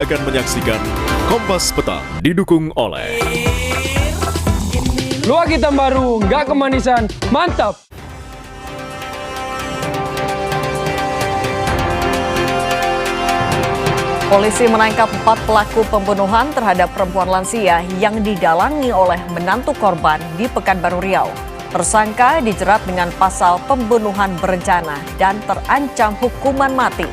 Akan menyaksikan Kompas Petang didukung oleh Luak hitam baru, nggak kemanisan, mantap! Polisi menangkap 4 pelaku pembunuhan terhadap perempuan lansia yang didalangi oleh menantu korban di Pekanbaru Riau. Tersangka dijerat dengan pasal pembunuhan berencana dan terancam hukuman mati.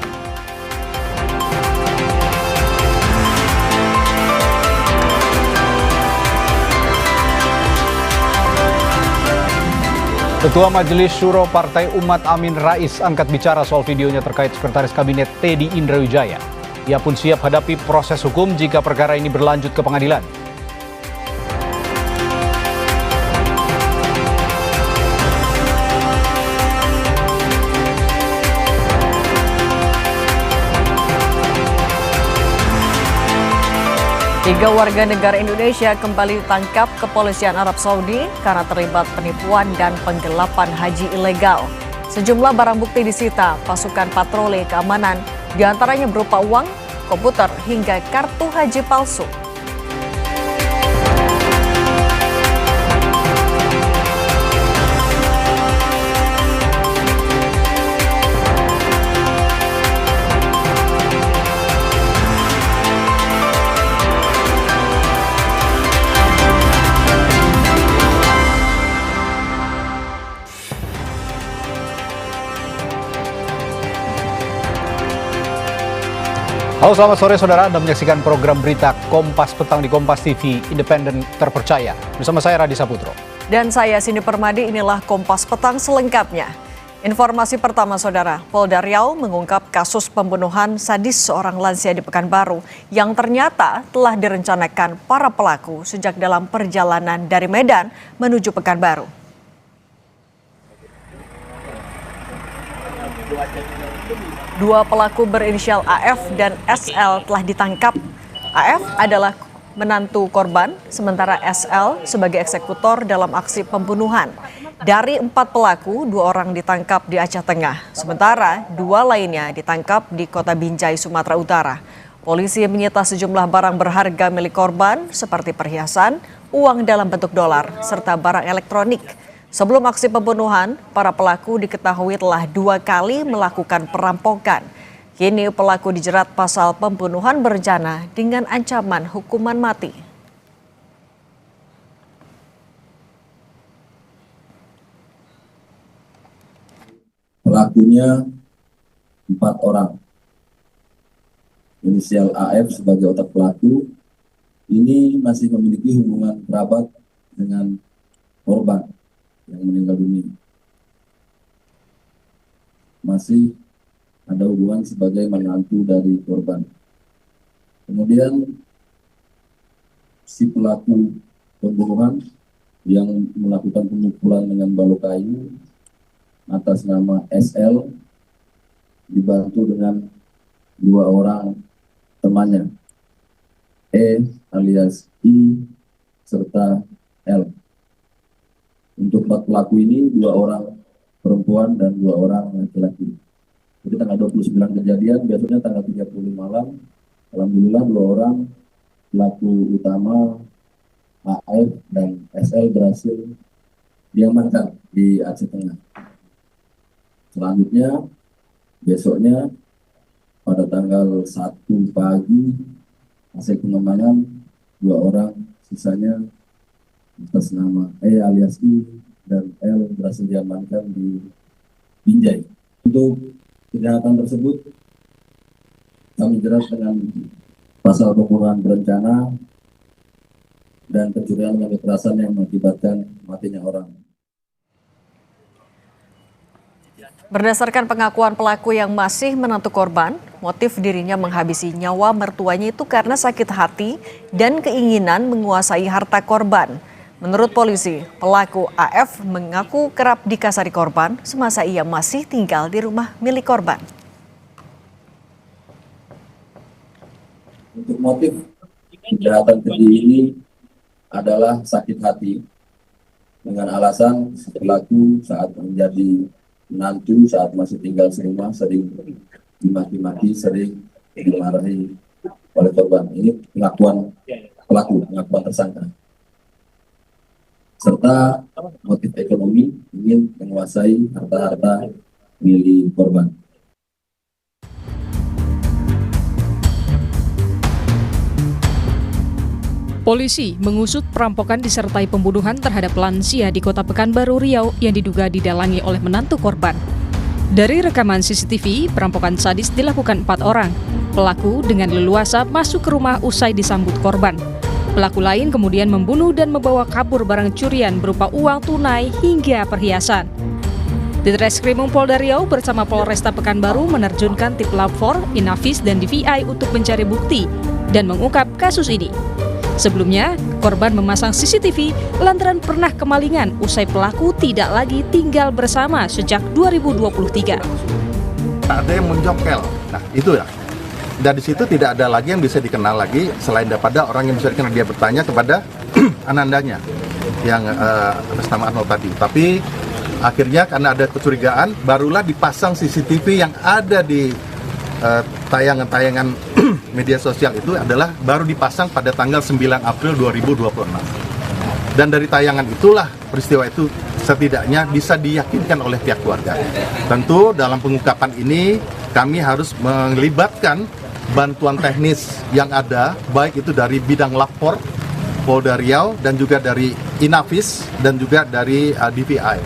Ketua Majelis Syuro Partai Umat Amin Rais angkat bicara soal videonya terkait Sekretaris Kabinet Teddy Indrawijaya. Ia pun siap hadapi proses hukum jika perkara ini berlanjut ke pengadilan. Tiga warga negara Indonesia kembali ditangkap kepolisian Arab Saudi karena terlibat penipuan dan penggelapan haji ilegal. Sejumlah barang bukti disita pasukan patroli keamanan, diantaranya berupa uang, komputer, hingga kartu haji palsu. Halo, selamat sore saudara. Anda menyaksikan program berita Kompas Petang di Kompas TV, independen terpercaya. Bersama saya Radhi Saputro. Dan saya Cindy Permadi, inilah Kompas Petang selengkapnya. Informasi pertama saudara, Polda Riau mengungkap kasus pembunuhan sadis seorang lansia di Pekanbaru yang ternyata telah direncanakan para pelaku sejak dalam perjalanan dari Medan menuju Pekanbaru. Dua pelaku berinisial AF dan SL telah ditangkap. AF adalah menantu korban, sementara SL sebagai eksekutor dalam aksi pembunuhan. Dari 4 pelaku, 2 orang ditangkap di Aceh Tengah, sementara 2 lainnya ditangkap di Kota Binjai, Sumatera Utara. Polisi menyita sejumlah barang berharga milik korban seperti perhiasan, uang dalam bentuk dolar, serta barang elektronik. Sebelum aksi pembunuhan, para pelaku diketahui telah 2 kali melakukan perampokan. Kini pelaku dijerat pasal pembunuhan berencana dengan ancaman hukuman mati. Pelakunya 4 orang. Inisial AF sebagai otak pelaku, ini masih memiliki hubungan kerabat dengan korban yang meninggal dunia. Masih ada hubungan sebagai menantu dari korban. Kemudian si pelaku pembunuhan yang melakukan pemukulan dengan balok kayu atas nama SL dibantu dengan 2 orang temannya, E alias I serta L. Untuk 4 pelaku ini 2 orang perempuan dan 2 orang laki-laki. Jadi tanggal 29 kejadian, biasanya tanggal 30 malam, alhamdulillah 2 orang pelaku utama AF dan SL berhasil diamankan di Aceh Tengah. Selanjutnya, besoknya pada tanggal 1 pagi, hasil pengamanan 2 orang sisanya atas nama E alias I dan L berhasil diamankan di Binjai. Untuk kejahatan tersebut kami jerat dengan pasal pembunuhan berencana dan pencurian dengan kekerasan yang mengakibatkan matinya orang. Berdasarkan pengakuan pelaku yang masih menantu korban, motif dirinya menghabisi nyawa mertuanya itu karena sakit hati dan keinginan menguasai harta korban. Menurut polisi, pelaku AF mengaku kerap dikasari korban semasa ia masih tinggal di rumah milik korban. Untuk motif kejahatan keji ini adalah sakit hati dengan alasan pelaku saat menjadi menantu saat masih tinggal serumah sering dimaki-maki, sering dimarahi oleh korban. Ini pengakuan pelaku, pengakuan tersangka. Serta motif ekonomi, ingin menguasai harta-harta milik korban. Polisi mengusut perampokan disertai pembunuhan terhadap lansia di Kota Pekanbaru, Riau yang diduga didalangi oleh menantu korban. Dari rekaman CCTV, perampokan sadis dilakukan 4 orang. Pelaku dengan leluasa masuk ke rumah usai disambut korban. Pelaku lain kemudian membunuh dan membawa kabur barang curian berupa uang tunai hingga perhiasan. Ditreskrimum Polda Riau bersama Polresta Pekanbaru menerjunkan tim Lab 4, Inavis, dan DVI untuk mencari bukti dan mengungkap kasus ini. Sebelumnya, korban memasang CCTV lantaran pernah kemalingan usai pelaku tidak lagi tinggal bersama sejak 2023. Ada yang menjongkel, nah itu ya. Dan di situ tidak ada lagi yang bisa dikenal lagi selain daripada orang yang bisa dikenal. Dia bertanya kepada anandanya yang atas nama Arnold tadi. Tapi akhirnya karena ada kecurigaan, barulah dipasang CCTV yang ada di tayangan-tayangan media sosial itu adalah baru dipasang pada tanggal 9 April 2026. Dan dari tayangan itulah peristiwa itu setidaknya bisa diyakinkan oleh pihak keluarga. Tentu dalam pengungkapan ini kami harus melibatkan bantuan teknis yang ada, baik itu dari bidang lapor Polda Riau dan juga dari Inavis dan juga dari DVI.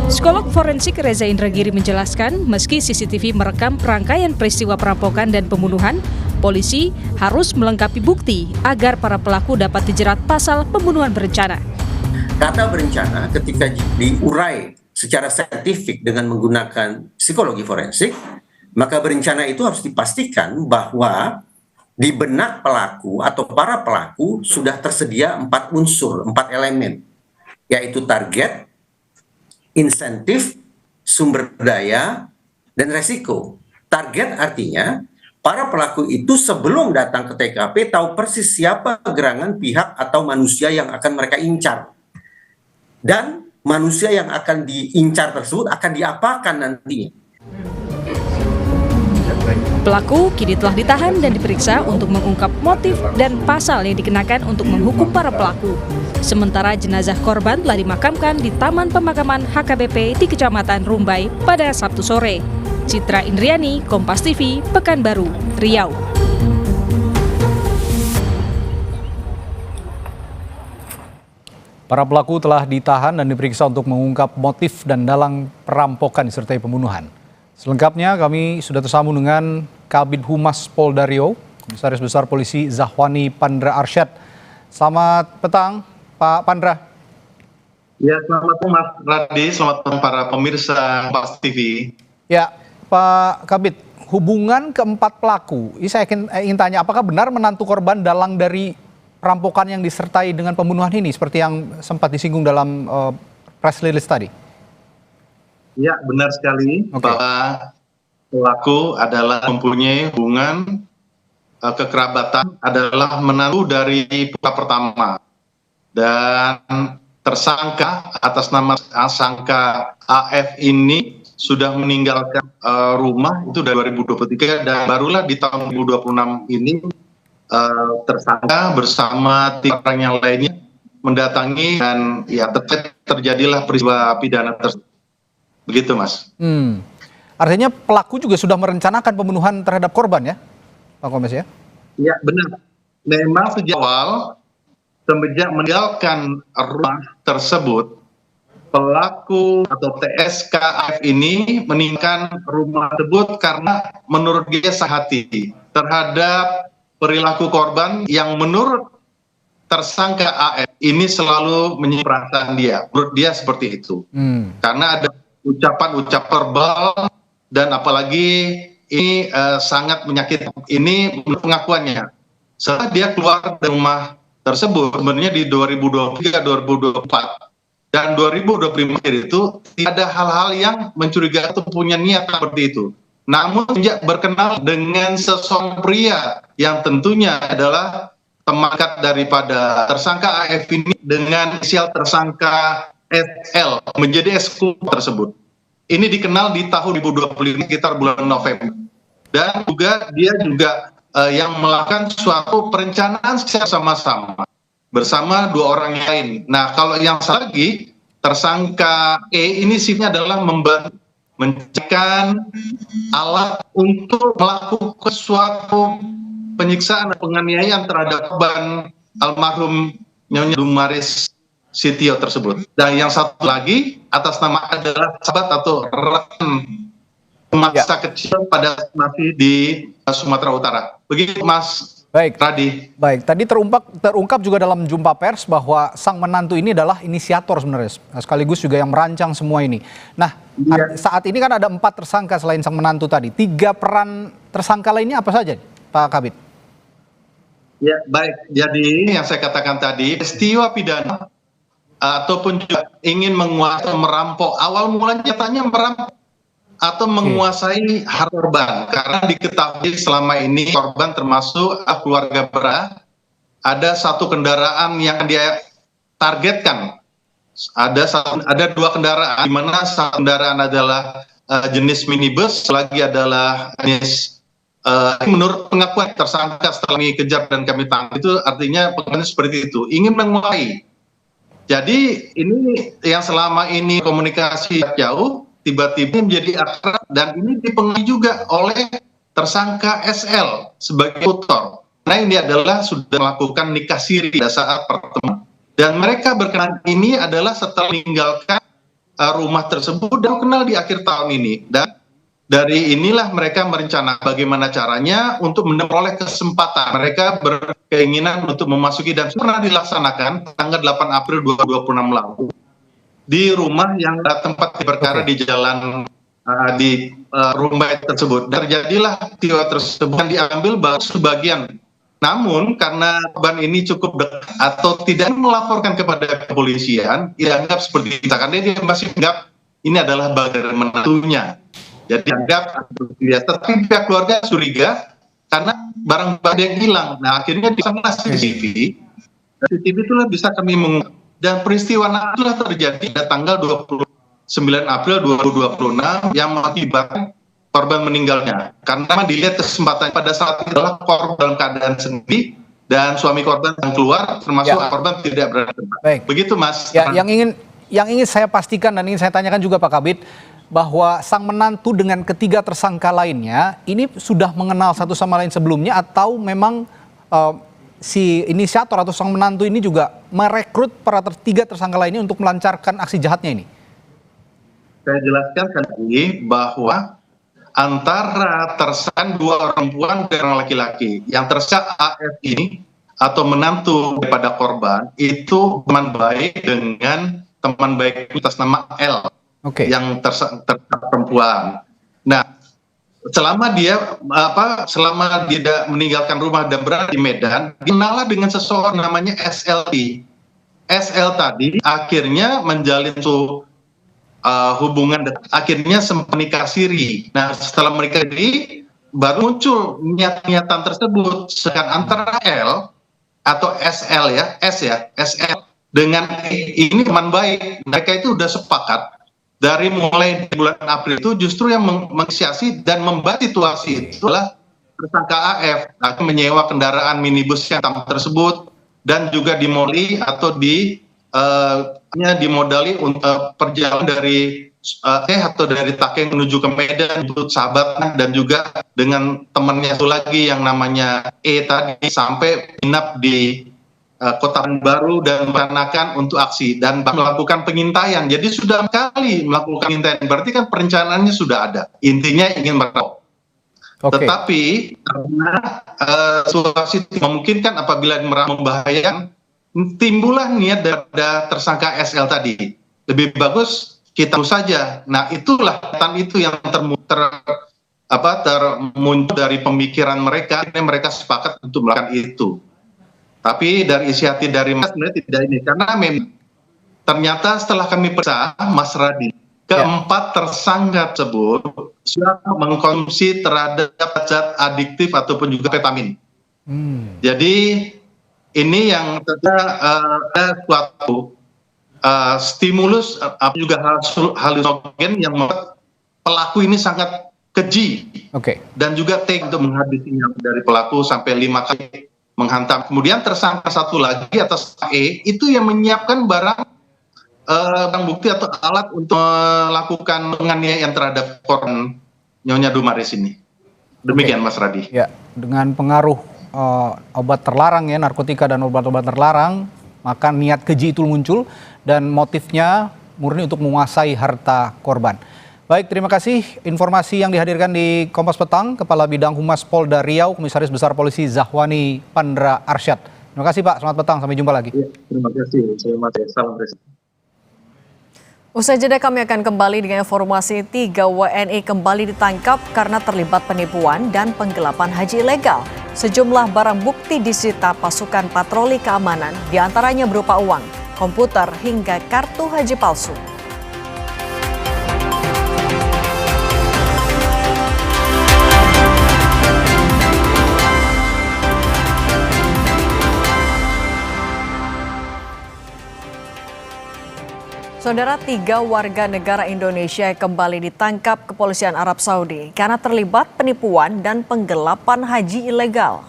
Psikolog forensik Reza Indragiri menjelaskan, meski CCTV merekam rangkaian peristiwa perampokan dan pembunuhan, polisi harus melengkapi bukti agar para pelaku dapat dijerat pasal pembunuhan berencana. Kata berencana ketika diurai secara saintifik dengan menggunakan psikologi forensik, maka berencana itu harus dipastikan bahwa di benak pelaku atau para pelaku sudah tersedia 4 unsur, 4 elemen, yaitu target, insentif, sumber daya, dan resiko. Target artinya para pelaku itu sebelum datang ke TKP tahu persis siapa gerangan pihak atau manusia yang akan mereka incar. Dan manusia yang akan diincar tersebut akan diapakan nantinya. Pelaku kini telah ditahan dan diperiksa untuk mengungkap motif dan pasal yang dikenakan untuk menghukum para pelaku. Sementara jenazah korban telah dimakamkan di Taman Pemakaman HKBP di Kecamatan Rumbai pada Sabtu sore. Citra Indriani, Kompas TV, Pekanbaru, Riau. Para pelaku telah ditahan dan diperiksa untuk mengungkap motif dan dalang perampokan disertai pembunuhan. Selengkapnya kami sudah tersambung dengan Kabid Humas Polda Riau, Komisaris Besar Polisi Zahwani Pandra Arsyad. Selamat petang, Pak Pandra. Ya, selamat petang Mas Radi, selamat petang para pemirsa Kompas TV. Ya, Pak Kabid, hubungan keempat pelaku, ini saya ingin tanya, apakah benar menantu korban dalang dari perampokan yang disertai dengan pembunuhan ini, seperti yang sempat disinggung dalam press release tadi? Ya, benar sekali bahwa pelaku adalah mempunyai hubungan kekerabatan, adalah menantu dari pihak pertama. Dan tersangka atas nama tersangka AF ini sudah meninggalkan rumah itu dari 2023 dan barulah di tahun 2026 ini tersangka bersama 3 orang yang lainnya mendatangi dan ya terjadilah peristiwa pidana tersebut. Begitu, Mas. Artinya pelaku juga sudah merencanakan pembunuhan terhadap korban ya, Pak Komes ya? Iya, benar. Memang sejak awal, semenjak meninggalkan rumah tersebut, pelaku atau TSKF ini meninggalkan rumah tersebut karena menurut dia sehati terhadap perilaku korban yang menurut tersangka AF ini selalu menyimpan perasaan dia. Menurut dia seperti itu. Karena ada ucapan-ucapan verbal dan apalagi ini sangat menyakitkan. Ini pengakuannya. Setelah dia keluar dari rumah tersebut sebenarnya di 2023-2024 dan 2025 itu tidak ada hal-hal yang mencurigakan atau punya niat seperti itu. Namun sejak berkenal dengan seseorang pria yang tentunya adalah teman dekat daripada tersangka AF ini dengan inisial tersangka SL menjadi eksekutor tersebut. Ini dikenal di tahun 2025 sekitar bulan November. dan juga dia juga yang melakukan suatu perencanaan secara sama-sama bersama dua orang yang lain. Nah, kalau yang satu lagi tersangka E ini sifatnya adalah menciptakan alat untuk melakukan suatu penyiksaan dan penganiayaan terhadap korban almarhum Nyonya Dumaris Sitio tersebut. Dan yang satu lagi atas nama adalah sahabat atau rekan masa kecil pada masih di Sumatera Utara. Begitu Mas Radi. Baik, tadi terungkap juga dalam jumpa pers bahwa sang menantu ini adalah inisiator sebenarnya, sekaligus juga yang merancang semua ini. Nah, saat ini kan ada 4 tersangka selain sang menantu tadi. 3 peran tersangka lainnya apa saja, Pak Kabid? Ya, baik. Jadi yang saya katakan tadi, peristiwa pidana ataupun juga ingin menguasai, merampok, awal mulanya nyatanya merampok atau menguasai harta korban, karena diketahui selama ini korban termasuk keluarga berat ada satu kendaraan yang dia targetkan, ada 2 kendaraan, di mana satu kendaraan adalah jenis minibus, lagi adalah jenis menurut pengakuan tersangka setelah kami kejar dan kami tangkap, itu artinya pengakuannya seperti itu, ingin menguasai. Jadi ini yang selama ini komunikasi jauh tiba-tiba menjadi akrab, dan ini dipengaruhi juga oleh tersangka SL sebagai tutor. Nah, ini adalah sudah melakukan nikah siri pada saat pertemuan. Dan mereka berkenan ini adalah setelah meninggalkan rumah tersebut dan kenal di akhir tahun ini. Dan dari inilah mereka merencanakan bagaimana caranya untuk memperoleh kesempatan. Mereka berkeinginan untuk memasuki dan pernah dilaksanakan tanggal 8 April 2026 lalu di rumah yang tempat perkara di jalan di rumah tersebut. Terjadilah peristiwa tersebut yang diambil baru sebagian. Namun karena korban ini cukup dekat atau tidak melaporkan kepada kepolisian, dianggap seperti itu. Karena dia masih anggap ini adalah bagian menantunya. Jadi dianggap biasa. Tapi pihak keluarga curiga karena barang-barang yang hilang. Nah, akhirnya disana CCTV. CCTV itulah bisa kami mengungkap. Dan peristiwa itulah terjadi pada tanggal 29 April 2026 yang mengakibatkan korban meninggalnya. Karena dilihat kesempatan pada saat itu adalah korban dalam keadaan sendiri dan suami korban yang keluar, termasuk korban tidak berada. Baik. Begitu Mas. Ya, yang ingin saya pastikan dan ingin saya tanyakan juga Pak Kabid, bahwa sang menantu dengan ketiga tersangka lainnya ini sudah mengenal satu sama lain sebelumnya, atau memang si inisiator atau sang menantu ini juga merekrut para 3 tersangka lainnya untuk melancarkan aksi jahatnya ini? Saya jelaskan tadi bahwa antara tersangka 2 orang perempuan dan orang laki-laki, yang tersangka AF ini atau menantu daripada korban itu teman baik dengan teman baik atas nama L, yang tersangka perempuan. Nah, selama dia tidak meninggalkan rumah dan berada di Medan, dikenalah dengan seseorang namanya SLT. SL tadi akhirnya menjalin hubungan, akhirnya menikah siri. Nah, setelah menikah siri baru muncul niat-niatan tersebut. Sedangkan antara L atau SL SL dengan ini teman baik, mereka itu sudah sepakat. Dari mulai bulan April itu justru yang menginisiasi dan membuat situasi itu adalah tersangka AF akan menyewa kendaraan minibus yang tersebut dan juga dimodali atau dimodali untuk perjalanan dari atau dari Takeng menuju ke Medan untuk sahabat, dan juga dengan temannya itu lagi yang namanya E tadi sampai menginap di Kota Baru dan merencanakan untuk aksi dan melakukan pengintaian. Jadi sudah kali melakukan pengintaian, berarti kan perencanaannya sudah ada. Intinya ingin merampok. Tetapi karena situasi memungkinkan apabila membahayakan, timbullah niat dari tersangka SL tadi. Lebih bagus kita saja. Nah, itulah itu yang termuncul dari pemikiran mereka. Mereka sepakat untuk melakukan itu. Tapi dari inisiatif dari Mas sebenarnya tidak ini, karena memang ternyata setelah kami periksa Mas Radi, keempat tersangka tersebut sudah mengkonsumsi terhadap zat adiktif ataupun juga amfetamin. Jadi ini yang ada suatu stimulus juga hallusinogen yang membuat pelaku ini sangat keji Oke. dan juga tega untuk menghabisi nyawa dari pelaku sampai 5 kali menghantam. Kemudian tersangka satu lagi atas E itu yang menyiapkan barang bukti atau alat untuk melakukan penganiayaan terhadap korban Nyonya Dumares ini. Demikian Mas Radi. Ya, dengan pengaruh obat terlarang ya, narkotika dan obat-obat terlarang, maka niat keji itu muncul dan motifnya murni untuk menguasai harta korban. Baik, terima kasih informasi yang dihadirkan di Kompas Petang, Kepala Bidang Humas Polda Riau, Komisaris Besar Polisi Zahwani Pandra Arsyad. Terima kasih Pak, selamat petang, sampai jumpa lagi. Ya, terima kasih, salam presiden. Usai jeda kami akan kembali dengan informasi 3 WNI kembali ditangkap karena terlibat penipuan dan penggelapan haji ilegal. Sejumlah barang bukti disita pasukan patroli keamanan, diantaranya berupa uang, komputer hingga kartu haji palsu. Saudara, 3 warga negara Indonesia kembali ditangkap kepolisian Arab Saudi karena terlibat penipuan dan penggelapan haji ilegal.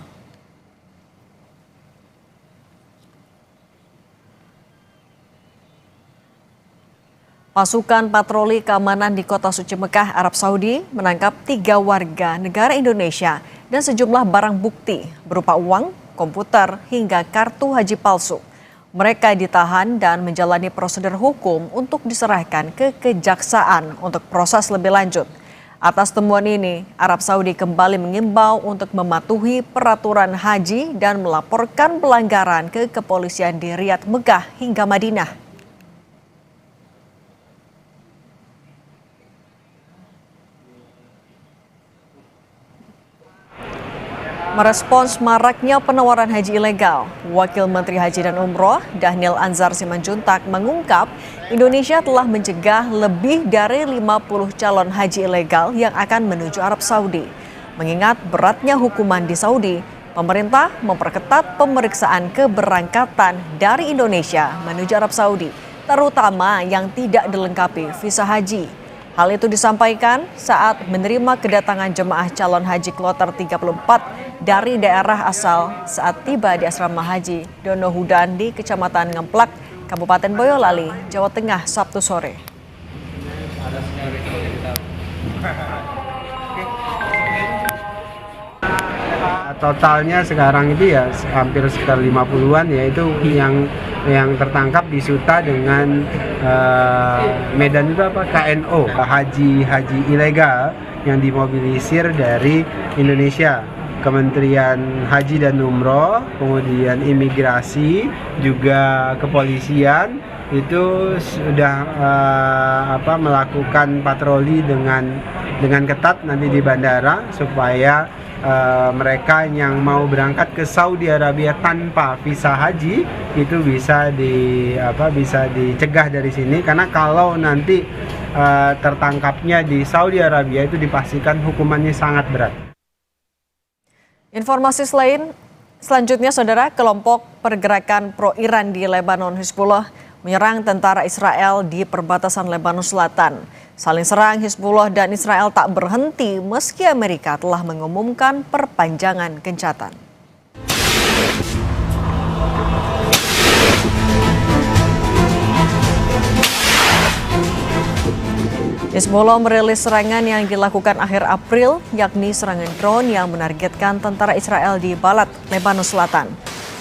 Pasukan patroli keamanan di Kota Suci Mekah, Arab Saudi menangkap 3 warga negara Indonesia dan sejumlah barang bukti berupa uang, komputer, hingga kartu haji palsu. Mereka ditahan dan menjalani prosedur hukum untuk diserahkan ke kejaksaan untuk proses lebih lanjut. Atas temuan ini, Arab Saudi kembali mengimbau untuk mematuhi peraturan haji dan melaporkan pelanggaran ke kepolisian di Riyadh, Mekah hingga Madinah. Merespons maraknya penawaran haji ilegal, Wakil Menteri Haji dan Umroh Dhanil Anzar Simanjuntak mengungkap Indonesia telah mencegah lebih dari 50 calon haji ilegal yang akan menuju Arab Saudi. Mengingat beratnya hukuman di Saudi, pemerintah memperketat pemeriksaan keberangkatan dari Indonesia menuju Arab Saudi, terutama yang tidak dilengkapi visa haji. Hal itu disampaikan saat menerima kedatangan jemaah calon haji kloter 34 dari daerah asal saat tiba di asrama haji Donohudan di Kecamatan Ngemplak, Kabupaten Boyolali, Jawa Tengah, Sabtu sore. Totalnya sekarang itu ya hampir sekitar 50-an, yaitu yang tertangkap di Suta dengan Medan itu apa, KNO, haji ilegal yang dimobilisir dari Indonesia. Kementerian Haji dan Umroh, kemudian imigrasi, juga kepolisian itu sudah melakukan patroli dengan ketat nanti di bandara supaya mereka yang mau berangkat ke Saudi Arabia tanpa visa haji itu bisa dicegah dari sini, karena kalau nanti tertangkapnya di Saudi Arabia itu dipastikan hukumannya sangat berat. Informasi selanjutnya, Saudara, kelompok pergerakan pro-Iran di Lebanon Hizbullah menyerang tentara Israel di perbatasan Lebanon Selatan. Saling serang Hizbullah dan Israel tak berhenti meski Amerika telah mengumumkan perpanjangan gencatan. Hizbullah merilis serangan yang dilakukan akhir April, yakni serangan drone yang menargetkan tentara Israel di Balat, Lebanon Selatan.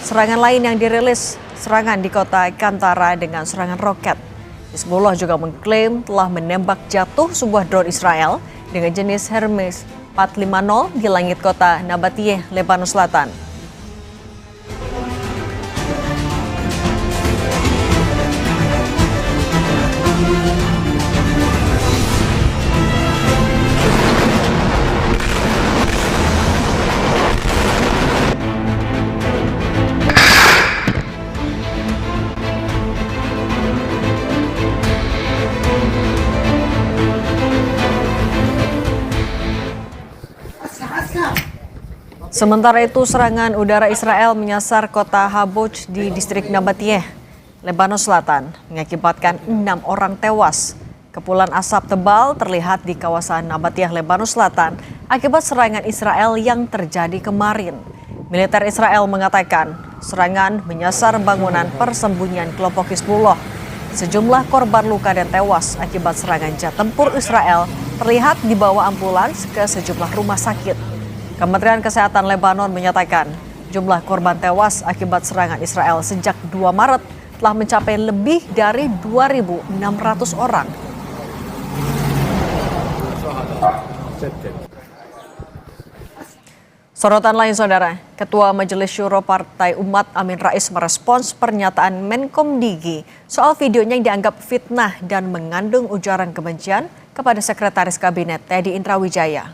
Serangan lain yang dirilis, serangan di kota Kantara dengan serangan roket. Hizbullah juga mengklaim telah menembak jatuh sebuah drone Israel dengan jenis Hermes 450 di langit kota Nabatiyeh, Lebanon Selatan. Sementara itu, serangan udara Israel menyasar kota Habouch di distrik Nabatiyeh, Lebanon Selatan, mengakibatkan 6 orang tewas. Kepulan asap tebal terlihat di kawasan Nabatiyah, Lebanon Selatan akibat serangan Israel yang terjadi kemarin. Militer Israel mengatakan serangan menyasar bangunan persembunyian kelompok Hizbullah. Sejumlah korban luka dan tewas akibat serangan jet tempur Israel terlihat dibawa ambulans ke sejumlah rumah sakit. Kementerian Kesehatan Lebanon menyatakan jumlah korban tewas akibat serangan Israel sejak 2 Maret telah mencapai lebih dari 2.600 orang. Sorotan lain, Saudara, Ketua Majelis Syuro Partai Umat Amin Rais merespons pernyataan Menkom Digi soal videonya yang dianggap fitnah dan mengandung ujaran kebencian kepada Sekretaris Kabinet Teddy Indrawijaya.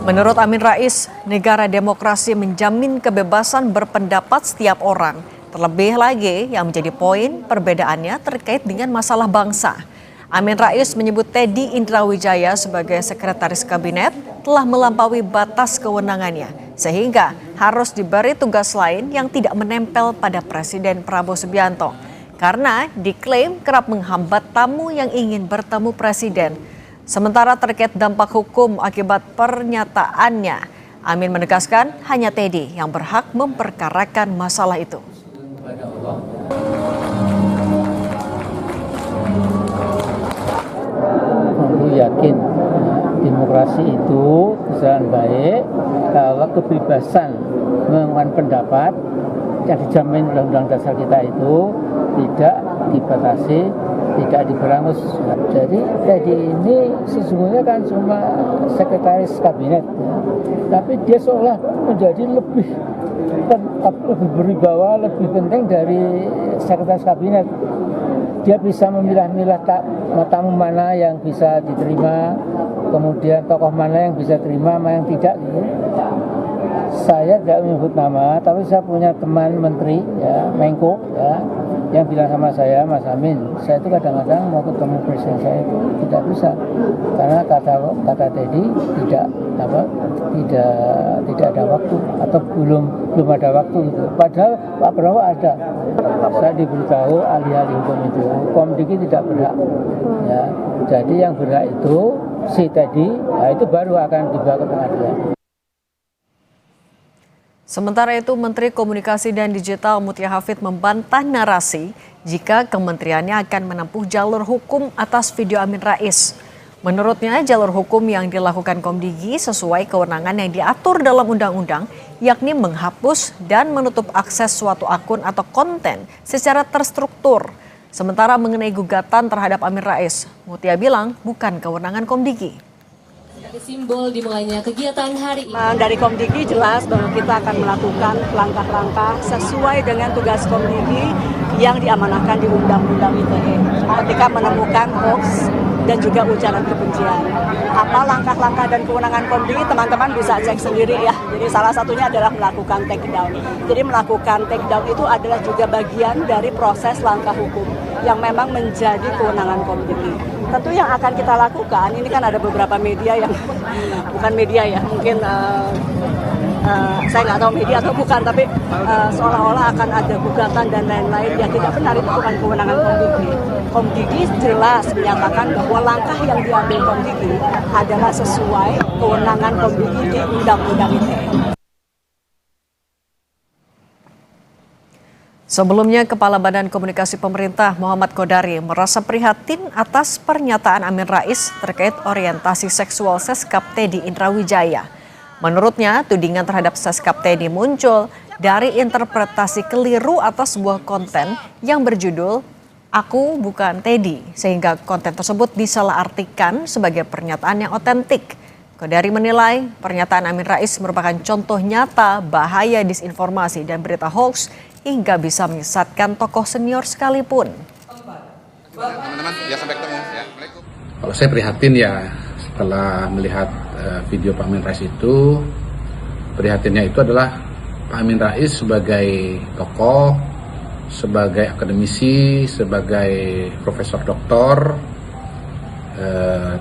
Menurut Amin Rais, negara demokrasi menjamin kebebasan berpendapat setiap orang. Terlebih lagi yang menjadi poin perbedaannya terkait dengan masalah bangsa. Amin Rais menyebut Teddy Indrawijaya sebagai Sekretaris Kabinet telah melampaui batas kewenangannya, sehingga harus diberi tugas lain yang tidak menempel pada Presiden Prabowo Subianto. Karena diklaim kerap menghambat tamu yang ingin bertemu Presiden. Sementara terkait dampak hukum akibat pernyataannya, Amin menegaskan hanya Teddy yang berhak memperkarakan masalah itu. Aku yakin demokrasi itu berjalan baik kalau kebebasan mengungkapkan pendapat yang dijamin Undang-Undang Dasar kita itu tidak dibatasi, tidak diberangus. Jadi Teddy ini sesungguhnya kan cuma Sekretaris Kabinet, ya. Tapi dia seolah menjadi lebih berwibawa, lebih penting dari Sekretaris Kabinet. Dia bisa memilah-milah tamu mana yang bisa diterima, kemudian tokoh mana yang bisa terima, mana yang tidak. Gitu. Saya tidak menyebut nama, tapi saya punya teman menteri, ya, Menko, ya, yang bilang sama saya, Mas Amin, saya itu kadang-kadang mau ketemu presiden saya itu tidak bisa, karena kata Teddy tidak ada waktu atau belum ada waktu gitu. Padahal Pak Prabowo ada. Saya diberitahu ahli-ahli hukum itu, Komdigi tidak berhak. Ya, jadi yang berhak itu si Teddy, nah itu baru akan dibawa ke pengadilan. Sementara itu, Menteri Komunikasi dan Digital Mutia Hafid membantah narasi jika kementeriannya akan menempuh jalur hukum atas video Amin Rais. Menurutnya, jalur hukum yang dilakukan Komdigi sesuai kewenangan yang diatur dalam undang-undang, yakni menghapus dan menutup akses suatu akun atau konten secara terstruktur. Sementara mengenai gugatan terhadap Amin Rais, Mutia bilang bukan kewenangan Komdigi. Simbol dimulainya kegiatan hari ini. Dari Komdigi jelas bahwa kita akan melakukan langkah-langkah sesuai dengan tugas Komdigi yang diamanahkan di Undang-Undang ITE ketika menemukan hoax dan juga ujaran kebencian. Apa langkah-langkah dan kewenangan Komdigi, teman-teman bisa cek sendiri ya. Jadi salah satunya adalah melakukan take down. Jadi melakukan take down itu adalah juga bagian dari proses langkah hukum yang memang menjadi kewenangan Komdigi. Tentu yang akan kita lakukan, ini kan ada beberapa media yang bukan media ya, mungkin saya nggak tahu media atau bukan, tapi seolah-olah akan ada gugatan dan lain-lain yang tidak benar, itu bukan kewenangan Komdigi. Komdigi jelas menyatakan bahwa langkah yang diambil Komdigi adalah sesuai kewenangan Komdigi di Undang-Undang ITE. Sebelumnya, Kepala Badan Komunikasi Pemerintah Muhammad Kodari merasa prihatin atas pernyataan Amin Rais terkait orientasi seksual Seskap Teddy Indrawijaya. Menurutnya, tudingan terhadap Seskap Teddy muncul dari interpretasi keliru atas sebuah konten yang berjudul "Aku Bukan Teddy", sehingga konten tersebut disalahartikan sebagai pernyataan yang otentik. Kodari menilai pernyataan Amin Rais merupakan contoh nyata bahaya disinformasi dan berita hoax hingga bisa menyesatkan tokoh senior sekalipun. Teman-teman, ya sampai ketemu. Ya, kalau saya prihatin ya setelah melihat video Pak Amin Rais itu, prihatinnya itu adalah Pak Amin Rais sebagai tokoh, sebagai akademisi, sebagai profesor doktor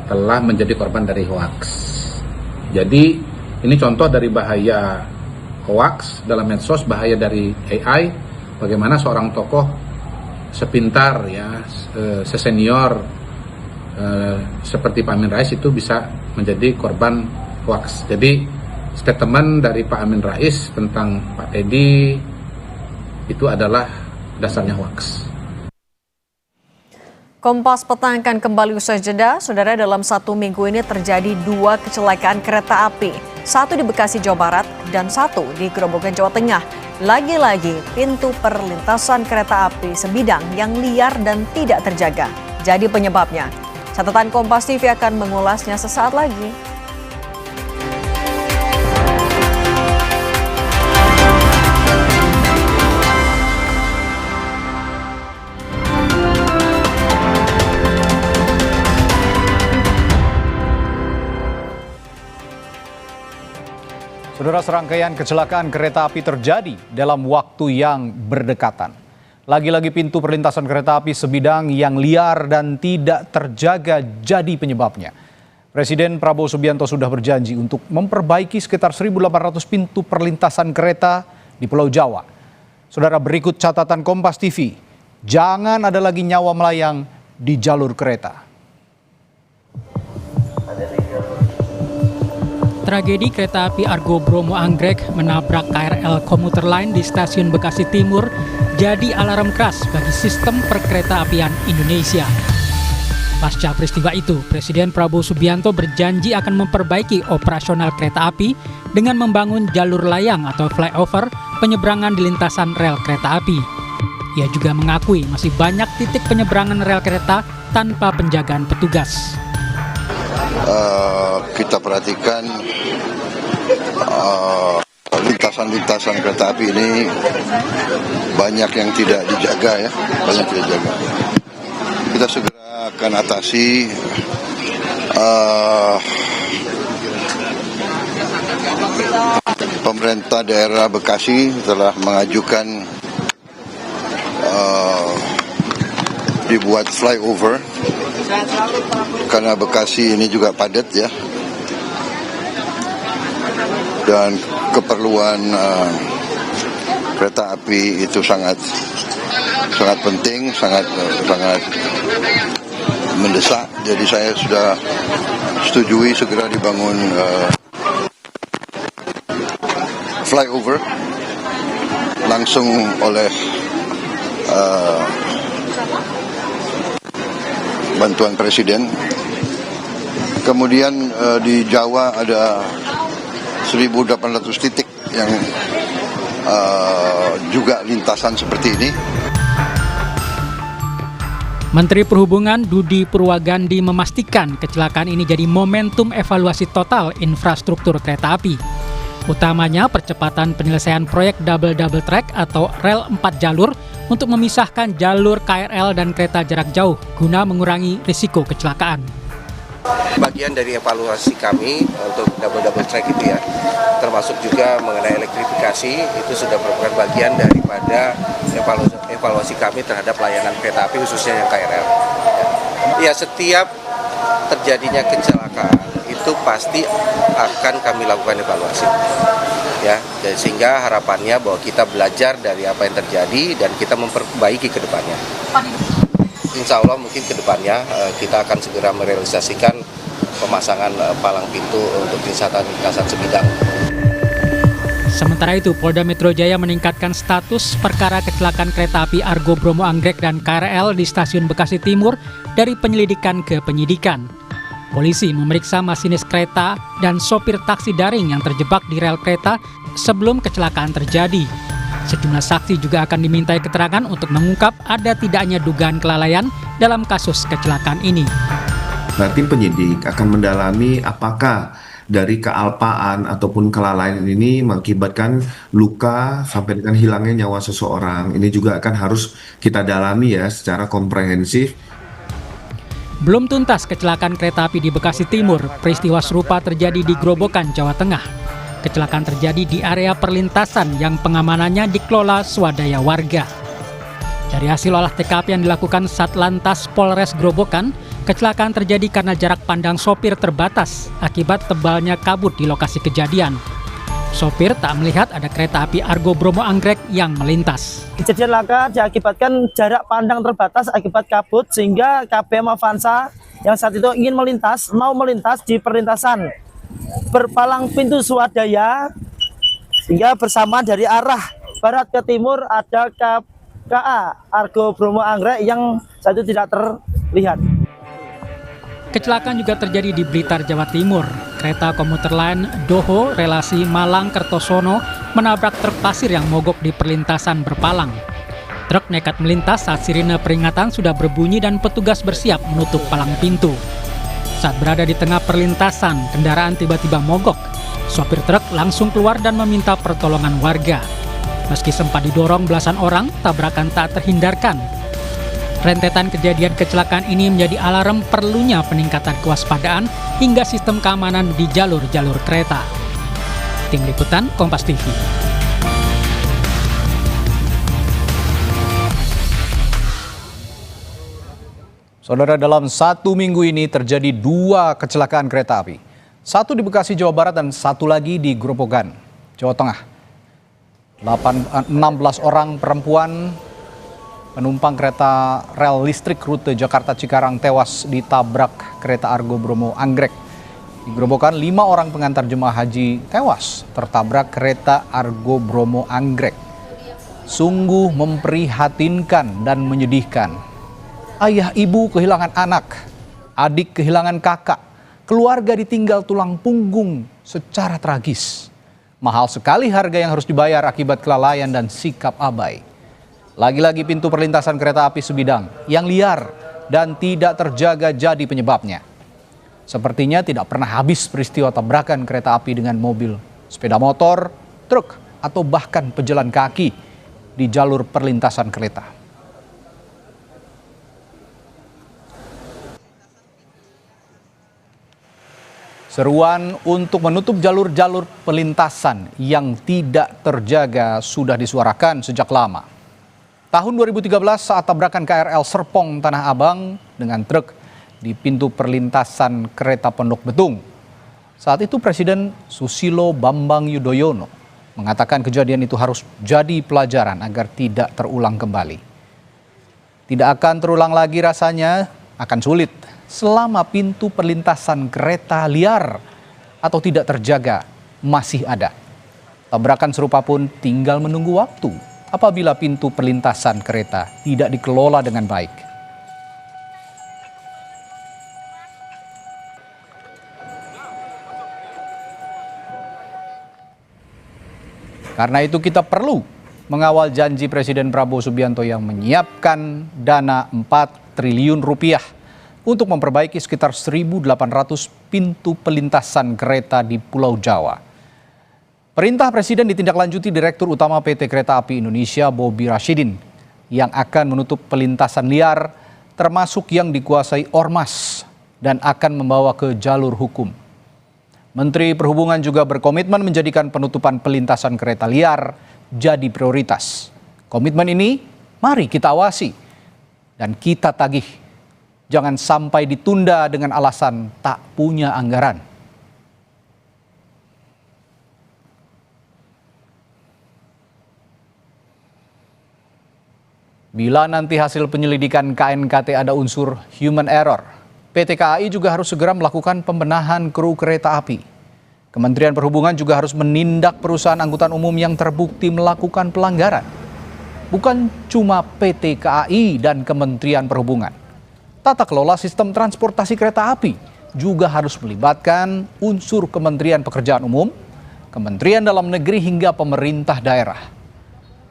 telah menjadi korban dari hoaks. Jadi ini contoh dari bahaya hoax dalam medsos, bahaya dari AI, bagaimana seorang tokoh sepintar ya, sesenior seperti Pak Amin Rais itu bisa menjadi korban hoax. Jadi statement dari Pak Amin Rais tentang Pak Teddy itu adalah dasarnya hoax. Kompas Petang akan kembali usai jeda. Saudara, dalam 1 minggu ini terjadi 2 kecelakaan kereta api. 1 di Bekasi, Jawa Barat, dan 1 di Grobogan, Jawa Tengah. Lagi-lagi pintu perlintasan kereta api sebidang yang liar dan tidak terjaga jadi penyebabnya. Catatan Kompas TV akan mengulasnya sesaat lagi. Saudara, serangkaian kecelakaan kereta api terjadi dalam waktu yang berdekatan. Lagi-lagi pintu perlintasan kereta api sebidang yang liar dan tidak terjaga jadi penyebabnya. Presiden Prabowo Subianto sudah berjanji untuk memperbaiki sekitar 1.800 pintu perlintasan kereta di Pulau Jawa. Saudara, berikut catatan Kompas TV. Jangan ada lagi nyawa melayang di jalur kereta. Tragedi kereta api Argo Bromo Anggrek menabrak KRL komuter lain di stasiun Bekasi Timur jadi alarm keras bagi sistem perkereta apian Indonesia. Pasca peristiwa itu, Presiden Prabowo Subianto berjanji akan memperbaiki operasional kereta api dengan membangun jalur layang atau flyover penyeberangan di lintasan rel kereta api. Ia juga mengakui masih banyak titik penyeberangan rel kereta tanpa penjagaan petugas. Kita perhatikan lintasan-lintasan kereta api ini banyak yang tidak dijaga ya, banyak tidak dijaga. Kita segera akan atasi. Pemerintah daerah Bekasi telah mengajukan dibuat flyover karena Bekasi ini juga padat ya, dan keperluan kereta api itu sangat penting, sangat mendesak. Jadi saya sudah setujui segera dibangun flyover langsung oleh bantuan Presiden. Kemudian di Jawa ada 1.800 titik yang juga lintasan seperti ini. Menteri Perhubungan Budi Purwagandi memastikan kecelakaan ini jadi momentum evaluasi total infrastruktur kereta api. Utamanya percepatan penyelesaian proyek double track atau rel 4 jalur untuk memisahkan jalur KRL dan kereta jarak jauh guna mengurangi risiko kecelakaan. Bagian dari evaluasi kami untuk double track itu ya, termasuk juga mengenai elektrifikasi, itu sudah merupakan bagian daripada evaluasi kami terhadap layanan kereta api khususnya yang KRL. Ya, setiap terjadinya kecelakaan itu pasti akan kami lakukan evaluasi. Ya, sehingga harapannya bahwa kita belajar dari apa yang terjadi dan kita memperbaiki ke depannya. Insya Allah mungkin ke depannya kita akan segera merealisasikan pemasangan palang pintu untuk lintasan sebidang. Sementara itu, Polda Metro Jaya meningkatkan status perkara kecelakaan kereta api Argo Bromo Anggrek dan KRL di stasiun Bekasi Timur dari penyelidikan ke penyidikan. Polisi memeriksa masinis kereta dan sopir taksi daring yang terjebak di rel kereta sebelum kecelakaan terjadi. Sejumlah saksi juga akan dimintai keterangan untuk mengungkap ada tidaknya dugaan kelalaian dalam kasus kecelakaan ini. Nah, tim penyidik akan mendalami apakah dari kealpaan ataupun kelalaian ini mengakibatkan luka sampai dengan hilangnya nyawa seseorang. Ini juga akan harus kita dalami ya secara komprehensif. Belum tuntas kecelakaan kereta api di Bekasi Timur, peristiwa serupa terjadi di Grobogan, Jawa Tengah. Kecelakaan terjadi di area perlintasan yang pengamanannya dikelola swadaya warga. Dari hasil olah TKP yang dilakukan Satlantas Polres Grobogan, kecelakaan terjadi karena jarak pandang sopir terbatas akibat tebalnya kabut di lokasi kejadian. Sopir tak melihat ada kereta api Argo Bromo Anggrek yang melintas. Kejadian laka diakibatkan jarak pandang terbatas akibat kabut sehingga KBM Avanza yang saat itu ingin mau melintas di perlintasan Berpalang Pintu Swadaya, sehingga bersama dari arah barat ke timur ada KA Argo Bromo Anggrek yang saat itu tidak terlihat. Kecelakaan juga terjadi di Blitar, Jawa Timur. Kereta komuter lain Doho relasi Malang-Kertosono menabrak truk pasir yang mogok di perlintasan Berpalang. Truk nekat melintas saat sirine peringatan sudah berbunyi dan petugas bersiap menutup palang pintu. Saat berada di tengah perlintasan, kendaraan tiba-tiba mogok. Sopir truk langsung keluar dan meminta pertolongan warga. Meski sempat didorong belasan orang, tabrakan tak terhindarkan. Rentetan kejadian kecelakaan ini menjadi alarm perlunya peningkatan kewaspadaan hingga sistem keamanan di jalur-jalur kereta. Tim Liputan Kompas TV. Saudara, dalam 1 minggu ini terjadi 2 kecelakaan kereta api. Satu di Bekasi, Jawa Barat dan satu lagi di Grobogan, Jawa Tengah. 16 orang perempuan penumpang kereta rel listrik rute Jakarta Cikarang tewas ditabrak kereta Argo Bromo Anggrek. Di Grobogan, 5 orang pengantar jemaah haji tewas tertabrak kereta Argo Bromo Anggrek. Sungguh memprihatinkan dan menyedihkan. Ayah ibu kehilangan anak, adik kehilangan kakak, keluarga ditinggal tulang punggung secara tragis. Mahal sekali harga yang harus dibayar akibat kelalaian dan sikap abai. Lagi-lagi pintu perlintasan kereta api sebidang yang liar dan tidak terjaga jadi penyebabnya. Sepertinya tidak pernah habis peristiwa tabrakan kereta api dengan mobil, sepeda motor, truk, atau bahkan pejalan kaki di jalur perlintasan kereta. Seruan untuk menutup jalur-jalur perlintasan yang tidak terjaga sudah disuarakan sejak lama. Tahun 2013 saat tabrakan KRL Serpong Tanah Abang dengan truk di pintu perlintasan kereta Pondok Betung. Saat itu Presiden Susilo Bambang Yudhoyono mengatakan kejadian itu harus jadi pelajaran agar tidak terulang kembali. Tidak akan terulang lagi rasanya, akan sulit selama pintu perlintasan kereta liar atau tidak terjaga masih ada. Tabrakan serupa pun tinggal menunggu waktu apabila pintu perlintasan kereta tidak dikelola dengan baik. Karena itu kita perlu mengawal janji Presiden Prabowo Subianto yang menyiapkan dana 4 triliun rupiah untuk memperbaiki sekitar 1.800 pintu perlintasan kereta di Pulau Jawa. Perintah Presiden ditindaklanjuti Direktur Utama PT Kereta Api Indonesia Bobi Rashidin yang akan menutup perlintasan liar termasuk yang dikuasai ormas dan akan membawa ke jalur hukum. Menteri Perhubungan juga berkomitmen menjadikan penutupan perlintasan kereta liar jadi prioritas. Komitmen ini mari kita awasi dan kita tagih. Jangan sampai ditunda dengan alasan tak punya anggaran. Bila nanti hasil penyelidikan KNKT ada unsur human error, PT KAI juga harus segera melakukan pembenahan kru kereta api. Kementerian Perhubungan juga harus menindak perusahaan angkutan umum yang terbukti melakukan pelanggaran. Bukan cuma PT KAI dan Kementerian Perhubungan. Tata kelola sistem transportasi kereta api juga harus melibatkan unsur Kementerian Pekerjaan Umum, Kementerian Dalam Negeri hingga pemerintah daerah.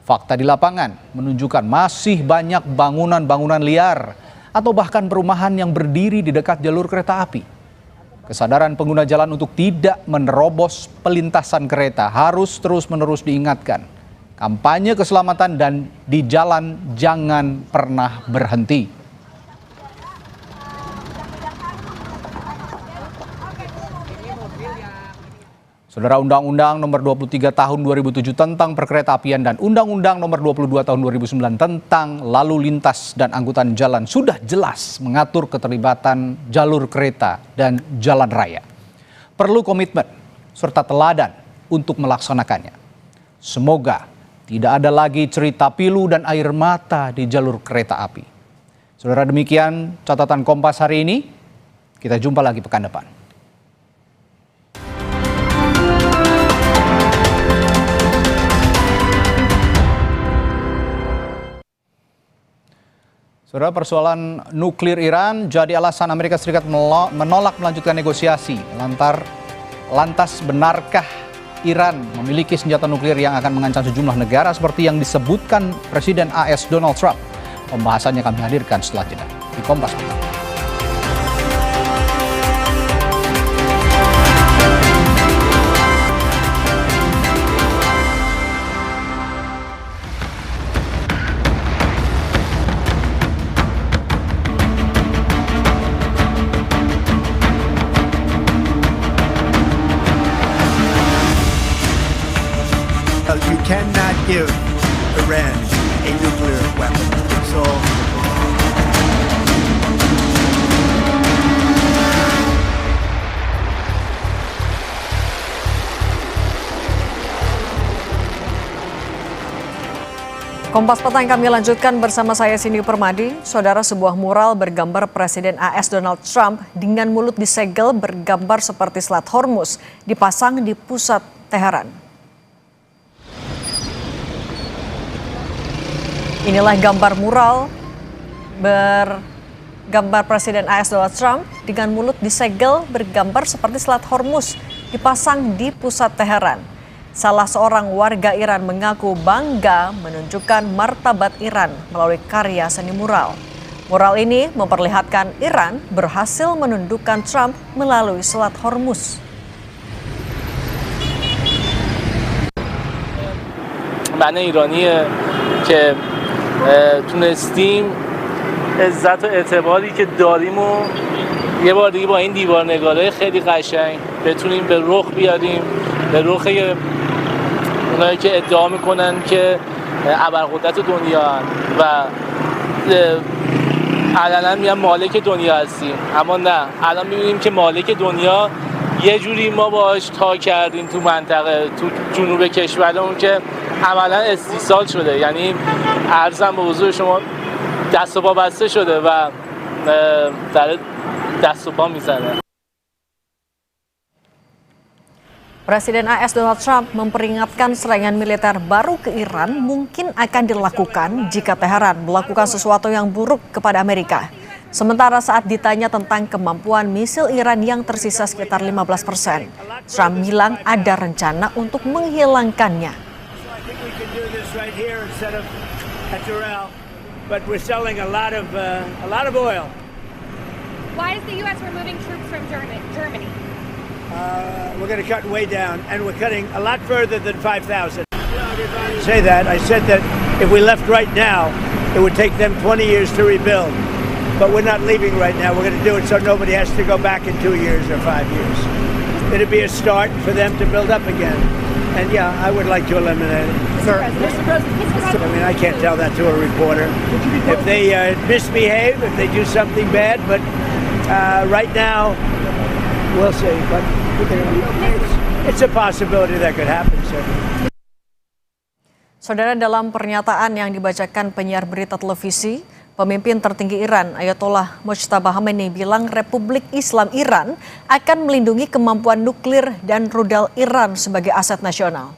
Fakta di lapangan menunjukkan masih banyak bangunan-bangunan liar atau bahkan perumahan yang berdiri di dekat jalur kereta api. Kesadaran pengguna jalan untuk tidak menerobos pelintasan kereta harus terus-menerus diingatkan. Kampanye keselamatan dan di jalan jangan pernah berhenti. Saudara, Undang-Undang Nomor 23 Tahun 2007 tentang Perkeretaapian dan Undang-Undang Nomor 22 Tahun 2009 tentang Lalu Lintas dan Angkutan Jalan sudah jelas mengatur keterlibatan jalur kereta dan jalan raya. Perlu komitmen serta teladan untuk melaksanakannya. Semoga tidak ada lagi cerita pilu dan air mata di jalur kereta api. Saudara, demikian catatan Kompas hari ini. Kita jumpa lagi pekan depan. Saudara, persoalan nuklir Iran jadi alasan Amerika Serikat menolak melanjutkan negosiasi. Lantas benarkah Iran memiliki senjata nuklir yang akan mengancam sejumlah negara seperti yang disebutkan Presiden AS Donald Trump? Pembahasannya kami hadirkan setelah jeda di Kompas Petang. You cannot give Iran a nuclear weapon. So Kompas Petang kami lanjutkan bersama saya Cindy Permadi. Saudara, sebuah mural bergambar Presiden AS Donald Trump dengan mulut disegel bergambar seperti Selat Hormuz dipasang di pusat Teheran. Inilah gambar mural bergambar Presiden AS Donald Trump dengan mulut disegel bergambar seperti Selat Hormuz dipasang di pusat Teheran. Salah seorang warga Iran mengaku bangga menunjukkan martabat Iran melalui karya seni mural. Mural ini memperlihatkan Iran berhasil menundukkan Trump melalui Selat Hormuz. معنی ایرانیه که تونستیم عزت و اعتباری که داریم و یه بار دیگه با این دیوار نگاره خیلی قشنگ بتونیم به رخ بیاریم، به رخ اونایی که ادعا میکنن که ابرقدرت دنیا و علنا میگن مالک دنیا هستیم، اما نه، الان میبینیم که مالک دنیا یه جوری ما باهاش تا کردیم تو منطقه، تو جنوب کشورمون که عملا استیصال شده. یعنی عرضم به حضور شما دست و پا بسته شده و در دست و پا میزنه. Presiden AS Donald Trump memperingatkan serangan militer baru ke Iran mungkin akan dilakukan jika Teheran melakukan sesuatu yang buruk kepada Amerika. Sementara saat ditanya tentang kemampuan misil Iran yang tersisa sekitar 15%, Trump bilang ada rencana untuk menghilangkannya. Why is the U.S. removing troops from Germany? We're going to cut way down, and we're cutting a lot further than 5,000. Say that. I said that if we left right now, it would take them 20 years to rebuild. But we're not leaving right now. We're going to do it so nobody has to go back in 2 years or 5 years. It'll be a start for them to build up again. And yeah, I would like to eliminate it. Sir, Mr. President. I mean, I can't tell that to a reporter. If they misbehave, if they do something bad, but right now, we'll see. But it's a possibility that could happen, sir. Saudara, dalam pernyataan yang dibacakan penyiar berita televisi, pemimpin tertinggi Iran, Ayatollah Mojtaba Khamenei bilang Republik Islam Iran akan melindungi kemampuan nuklir dan rudal Iran sebagai aset nasional.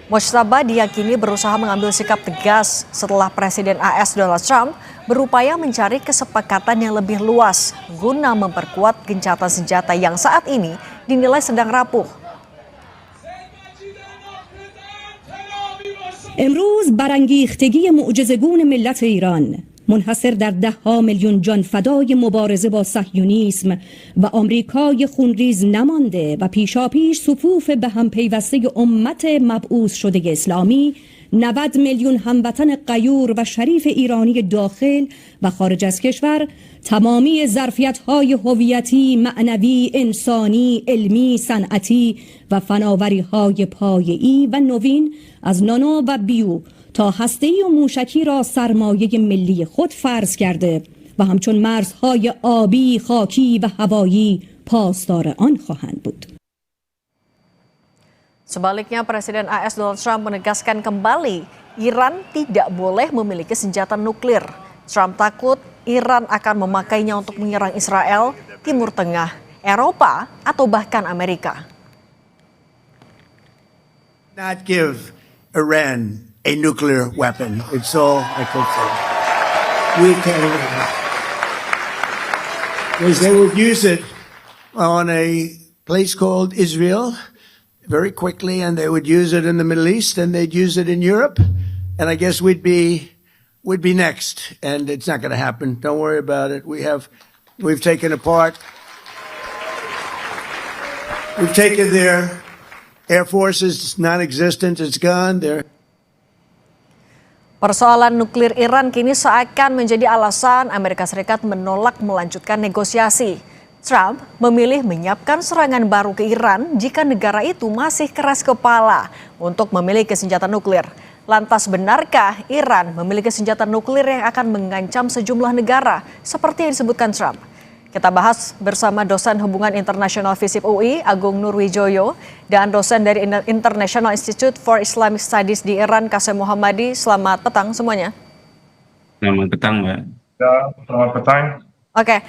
Mojtaba diyakini berusaha mengambil sikap tegas setelah Presiden AS Donald Trump berupaya mencari kesepakatan yang lebih luas guna memperkuat gencatan senjata yang saat ini dinilai sedang rapuh. امروز برانگیختگی معجزه‌گون ملت ایران منحصر در 10 میلیون جان فدای مبارزه با صهیونیسم و آمریکای خونریز نمانده و پیشاپیش صفوف به هم پیوسته امت مبعوث شده اسلامی 90 میلیون هموطن غیور و شریف ایرانی داخل و خارج از کشور تمامی ظرفیت‌های هویتی، معنوی، انسانی، علمی، صنعتی و فناوری‌های پایه‌ای و نوین از نانو و بیو تا هسته‌ای و موشکی را سرمایه ملی خود فرض کرده و همچون مرزهای آبی، خاکی و هوایی پاسدار آن خواهند بود. Sebaliknya, Presiden AS Donald Trump menegaskan kembali Iran tidak boleh memiliki senjata nuklir. Trump takut Iran akan memakainya untuk menyerang Israel, Timur Tengah, Eropa, atau bahkan Amerika. Not give Iran a nuclear weapon. It's all I can say. We can, because they would use it on a place called Israel very quickly, and they would use it in the Middle East, and they'd use it in Europe, and I guess we'd be next, and it's not going to happen. Don't worry about it. We've taken apart. We've taken their Air Force is non-existent. It's gone. Persoalan nuklir Iran kini seakan menjadi alasan Amerika Serikat menolak melanjutkan negosiasi. Trump memilih menyiapkan serangan baru ke Iran jika negara itu masih keras kepala untuk memiliki senjata nuklir. Lantas benarkah Iran memiliki senjata nuklir yang akan mengancam sejumlah negara seperti yang disebutkan Trump? Kita bahas bersama dosen Hubungan Internasional FISIP UI, Agung Nurwijoyo, dan dosen dari International Institute for Islamic Studies di Iran, Kasem Muhammadi. Selamat petang semuanya. Selamat petang, Mbak. Ya, selamat petang. Oke,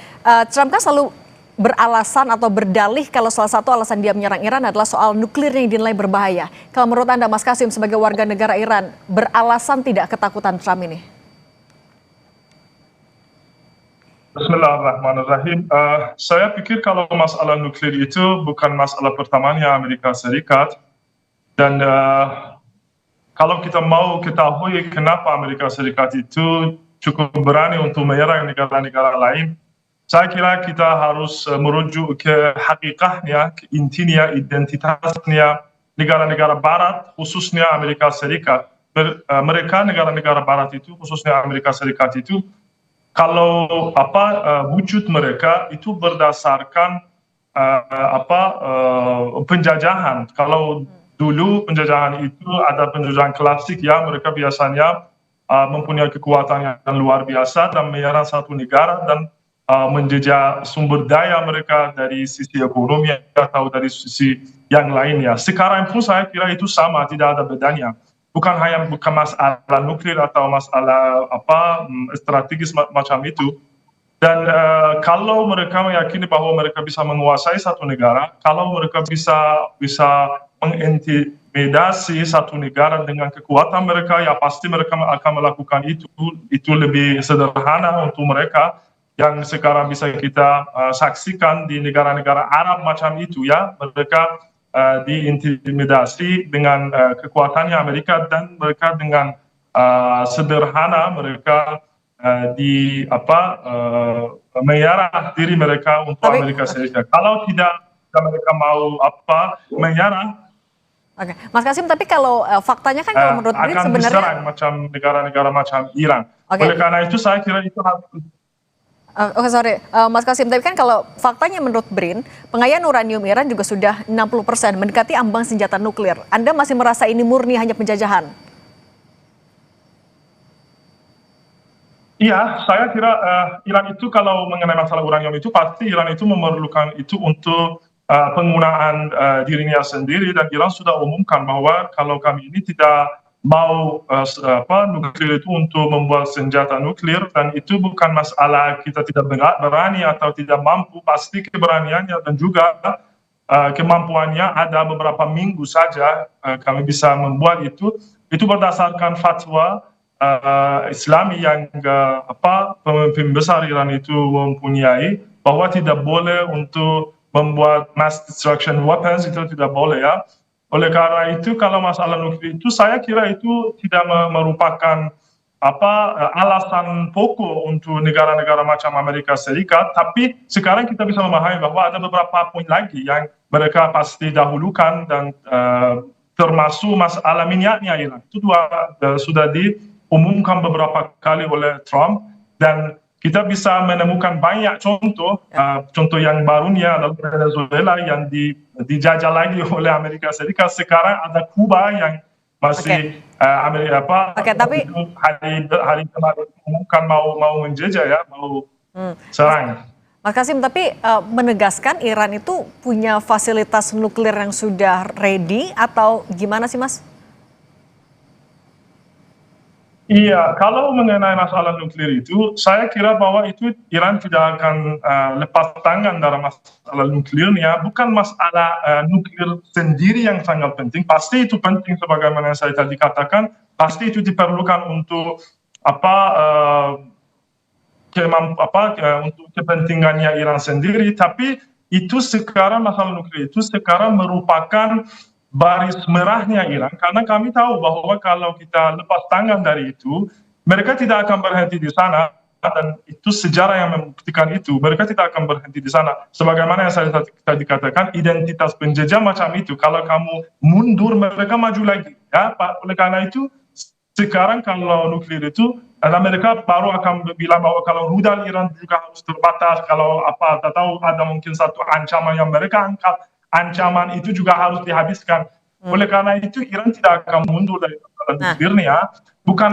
Trump kan selalu beralasan atau berdalih kalau salah satu alasan dia menyerang Iran adalah soal nuklir yang dinilai berbahaya. Kalau menurut Anda, Mas Kasim, sebagai warga negara Iran, beralasan tidak ketakutan Trump ini? Bismillahirrahmanirrahim. Saya pikir kalau masalah nuklir itu bukan masalah pertamanya Amerika Serikat. Dan kalau kita mau ketahui kenapa Amerika Serikat itu cukup berani untuk menyerang negara-negara lain, saya kira kita harus merujuk ke hakikatnya, ke intinya, identitasnya negara-negara Barat, khususnya Amerika Serikat. Mereka negara-negara Barat itu, khususnya Amerika Serikat itu, kalau wujud mereka itu berdasarkan penjajahan. Kalau dulu penjajahan itu ada penjajahan klasik, ya, mereka biasanya mempunyai kekuatan yang luar biasa dan menyerang satu negara dan menjajah sumber daya mereka dari sisi ekonomi atau dari sisi yang lainnya. Sekarang pun saya kira itu sama, tidak ada bedanya. Bukan masalah nuklir atau masalah strategis macam itu. Dan kalau mereka meyakini bahwa mereka bisa menguasai satu negara, kalau mereka bisa mengintimidasi satu negara dengan kekuatan mereka, ya pasti mereka akan melakukan itu. Itu lebih sederhana untuk mereka yang sekarang bisa kita saksikan di negara-negara Arab macam itu, ya. Mereka diintimidasi dengan kekuatannya Amerika dan mereka dengan sederhana mereka menyerah diri mereka untuk Amerika Serikat. Kalau tidak mereka mau menyerah. Oke, Mas Kasim, tapi kalau faktanya kan kalau menurut Brin sebenarnya akan diserang macam negara-negara macam Iran. Oleh karena itu saya kira itu harus. Oke, sorry, Mas Kasim, tapi kan kalau faktanya menurut Brin, pengayaan uranium Iran juga sudah 60%, mendekati ambang senjata nuklir. Anda masih merasa ini murni hanya penjajahan? Iya, saya kira Iran itu kalau mengenai masalah uranium itu, pasti Iran itu memerlukan itu untuk penggunaan dirinya sendiri, dan Iran sudah umumkan bahwa kalau kami ini tidak mau nuklir itu untuk membuat senjata nuklir, dan itu bukan masalah kita tidak berani atau tidak mampu, pasti keberaniannya dan juga kemampuannya ada beberapa minggu saja kami bisa membuat itu berdasarkan fatwa Islami yang pemimpin besar Iran itu mempunyai, bahwa tidak boleh untuk membuat mass destruction weapons, itu tidak boleh, ya. Oleh karena itu, kalau masalah nuklir itu, saya kira itu tidak merupakan alasan pokok untuk negara-negara macam Amerika Serikat. Tapi sekarang kita bisa memahami bahwa ada beberapa poin lagi yang mereka pasti dahulukan, dan termasuk masalah minyaknya Iran. Itu sudah diumumkan beberapa kali oleh Trump, dan kita bisa menemukan banyak contoh yang barunya adalah Venezuela yang dijajah lagi oleh Amerika Serikat. Sekarang ada Kuba yang masih tapi hari kemarin umumkan mau menjajah, ya, mau serang. Mas Kasim, tapi menegaskan Iran itu punya fasilitas nuklir yang sudah ready atau gimana sih Mas? Iya, kalau mengenai masalah nuklir itu, saya kira bahwa itu Iran tidak akan lepas tangan dari masalah nuklirnya. Bukan masalah nuklir sendiri yang sangat penting. Pasti itu penting, sebagaimana saya tadi katakan. Pasti itu diperlukan untuk untuk kepentingannya Iran sendiri. Tapi itu sekarang masalah nuklir itu sekarang merupakan baris merahnya Iran, karena kami tahu bahwa kalau kita lepas tangan dari itu, mereka tidak akan berhenti di sana, dan itu sejarah yang membuktikan itu. Mereka tidak akan berhenti di sana. Sebagaimana yang saya tadi katakan, identitas penjajah macam itu, kalau kamu mundur, mereka maju lagi. Ya, oleh karena itu, sekarang kalau nuklir itu, mereka baru akan bilang bahwa kalau rudal Iran juga harus terbatas, kalau tahu ada mungkin satu ancaman yang mereka angkat, ancaman itu juga harus dihabiskan. Oleh karena itu Iran tidak akan mundur dari masalah nuklirnya. Bukan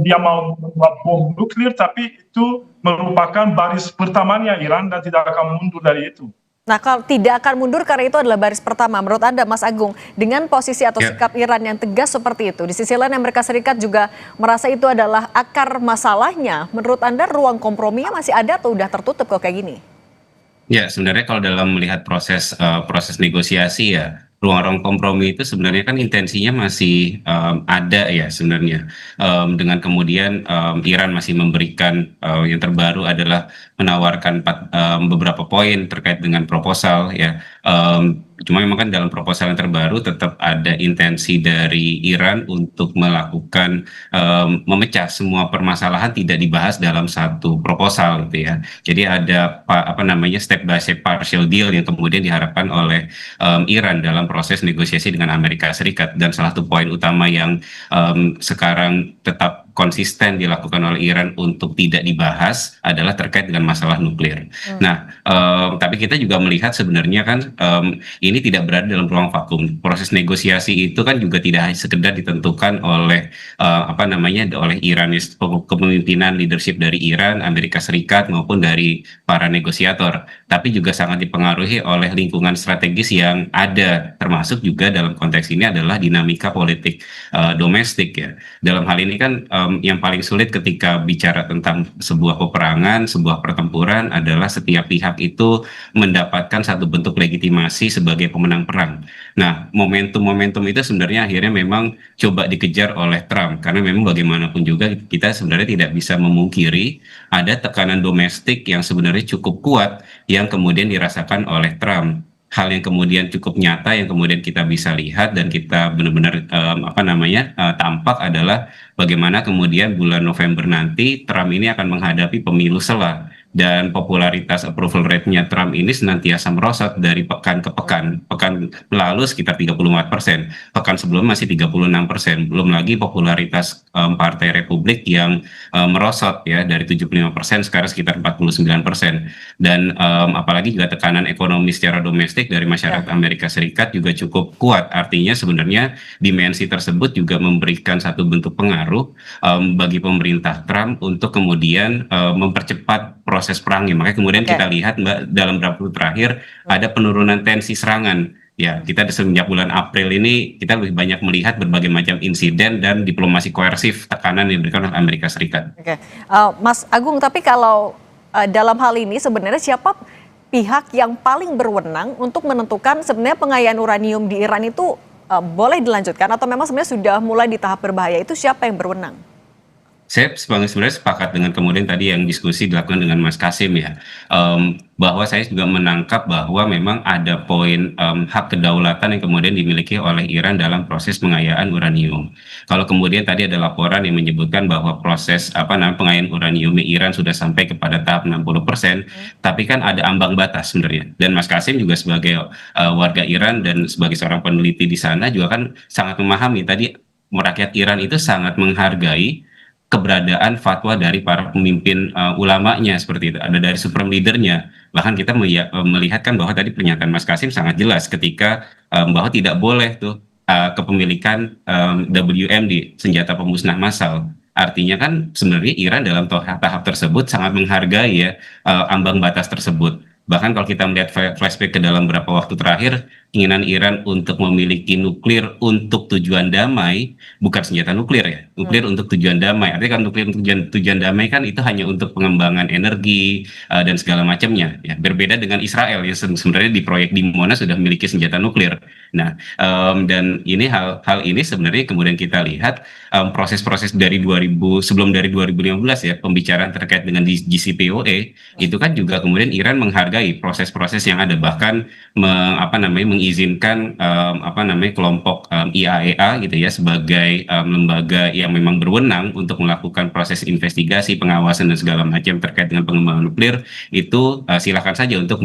dia mau membuat bom nuklir, tapi itu merupakan baris pertamanya Iran dan tidak akan mundur dari itu. Nah, kalau tidak akan mundur karena itu adalah baris pertama. Menurut Anda, Mas Agung, dengan posisi atau sikap Iran yang tegas seperti itu, di sisi lain Amerika Serikat juga merasa itu adalah akar masalahnya. Menurut Anda ruang komprominya masih ada atau udah tertutup kok kayak gini? Ya, sebenarnya kalau dalam melihat proses negosiasi ya, ruang kompromi itu sebenarnya kan intensinya masih ada ya sebenarnya. Dengan kemudian Iran masih memberikan yang terbaru adalah menawarkan beberapa poin terkait dengan proposal ya. Cuma memang kan dalam proposal yang terbaru tetap ada intensi dari Iran untuk melakukan memecah semua permasalahan, tidak dibahas dalam satu proposal gitu ya. Jadi ada step by step partial deal yang kemudian diharapkan oleh Iran dalam proses negosiasi dengan Amerika Serikat. Dan salah satu poin utama yang sekarang tetap konsisten dilakukan oleh Iran untuk tidak dibahas adalah terkait dengan masalah nuklir. Nah, tapi kita juga melihat sebenarnya kan ini tidak berada dalam ruang vakum. Proses negosiasi itu kan juga tidak sekedar ditentukan oleh oleh Iran, kepemimpinan leadership dari Iran, Amerika Serikat maupun dari para negosiator, tapi juga sangat dipengaruhi oleh lingkungan strategis yang ada, termasuk juga dalam konteks ini adalah dinamika politik domestik ya. Dalam hal ini kan yang paling sulit ketika bicara tentang sebuah peperangan, sebuah pertempuran adalah setiap pihak itu mendapatkan satu bentuk legitimasi sebagai pemenang perang. Nah, momentum-momentum itu sebenarnya akhirnya memang coba dikejar oleh Trump, karena memang bagaimanapun juga kita sebenarnya tidak bisa memungkiri ada tekanan domestik yang sebenarnya cukup kuat yang kemudian dirasakan oleh Trump. Hal yang kemudian cukup nyata yang kemudian kita bisa lihat dan kita benar-benar tampak adalah bagaimana kemudian bulan November nanti Trump ini akan menghadapi pemilu sela, dan popularitas approval rate-nya Trump ini senantiasa merosot dari pekan ke pekan. Pekan lalu sekitar 34%, pekan sebelumnya masih 36%. Belum lagi popularitas Partai Republik yang merosot ya dari 75% sekarang sekitar 49%. Dan apalagi juga tekanan ekonomi secara domestik dari masyarakat Amerika Serikat juga cukup kuat. Artinya sebenarnya dimensi tersebut juga memberikan satu bentuk pengaruh bagi pemerintah Trump untuk kemudian mempercepat proses perangnya. Makanya kemudian kita lihat Mbak dalam beberapa waktu terakhir ada penurunan tensi serangan. Ya, kita semenjak bulan April ini kita lebih banyak melihat berbagai macam insiden dan diplomasi koersif, tekanan yang diberikan oleh Amerika Serikat. Oke, Mas Agung, tapi kalau dalam hal ini sebenarnya siapa pihak yang paling berwenang untuk menentukan sebenarnya pengayaan uranium di Iran itu boleh dilanjutkan atau memang sebenarnya sudah mulai di tahap berbahaya? Itu siapa yang berwenang? Saya sebenarnya sepakat dengan kemudian tadi yang diskusi dilakukan dengan Mas Kasim ya, bahwa saya juga menangkap bahwa memang ada poin hak kedaulatan yang kemudian dimiliki oleh Iran dalam proses pengayaan uranium. Kalau kemudian tadi ada laporan yang menyebutkan bahwa proses pengayaan uranium Iran sudah sampai kepada tahap 60%, tapi kan ada ambang batas sebenarnya. Dan Mas Kasim juga sebagai warga Iran dan sebagai seorang peneliti di sana juga kan sangat memahami tadi rakyat Iran itu sangat menghargai keberadaan fatwa dari para pemimpin ulamanya seperti itu, ada dari supreme leadernya. Bahkan kita melihatkan bahwa tadi pernyataan Mas Kasim sangat jelas ketika bahwa tidak boleh tuh kepemilikan WMD, senjata pemusnah massal. Artinya kan sebenarnya Iran dalam tahap tersebut sangat menghargai ya ambang batas tersebut. Bahkan kalau kita melihat flashback ke dalam beberapa waktu terakhir, keinginan Iran untuk memiliki nuklir untuk tujuan damai, bukan senjata nuklir ya, nuklir untuk tujuan damai. Artinya kan nuklir untuk tujuan damai kan itu hanya untuk pengembangan energi dan segala macamnya. Ya, berbeda dengan Israel yang sebenarnya di proyek di Monas sudah memiliki senjata nuklir. Nah, dan ini hal ini sebenarnya kemudian kita lihat proses-proses sebelum dari 2015 ya, pembicaraan terkait dengan JCPOA itu kan juga kemudian Iran menghargai proses-proses yang ada, bahkan mengizinkan kelompok IAEA gitu ya sebagai lembaga yang memang berwenang untuk melakukan proses investigasi, pengawasan dan segala macam terkait dengan pengembangan nuklir itu silakan saja untuk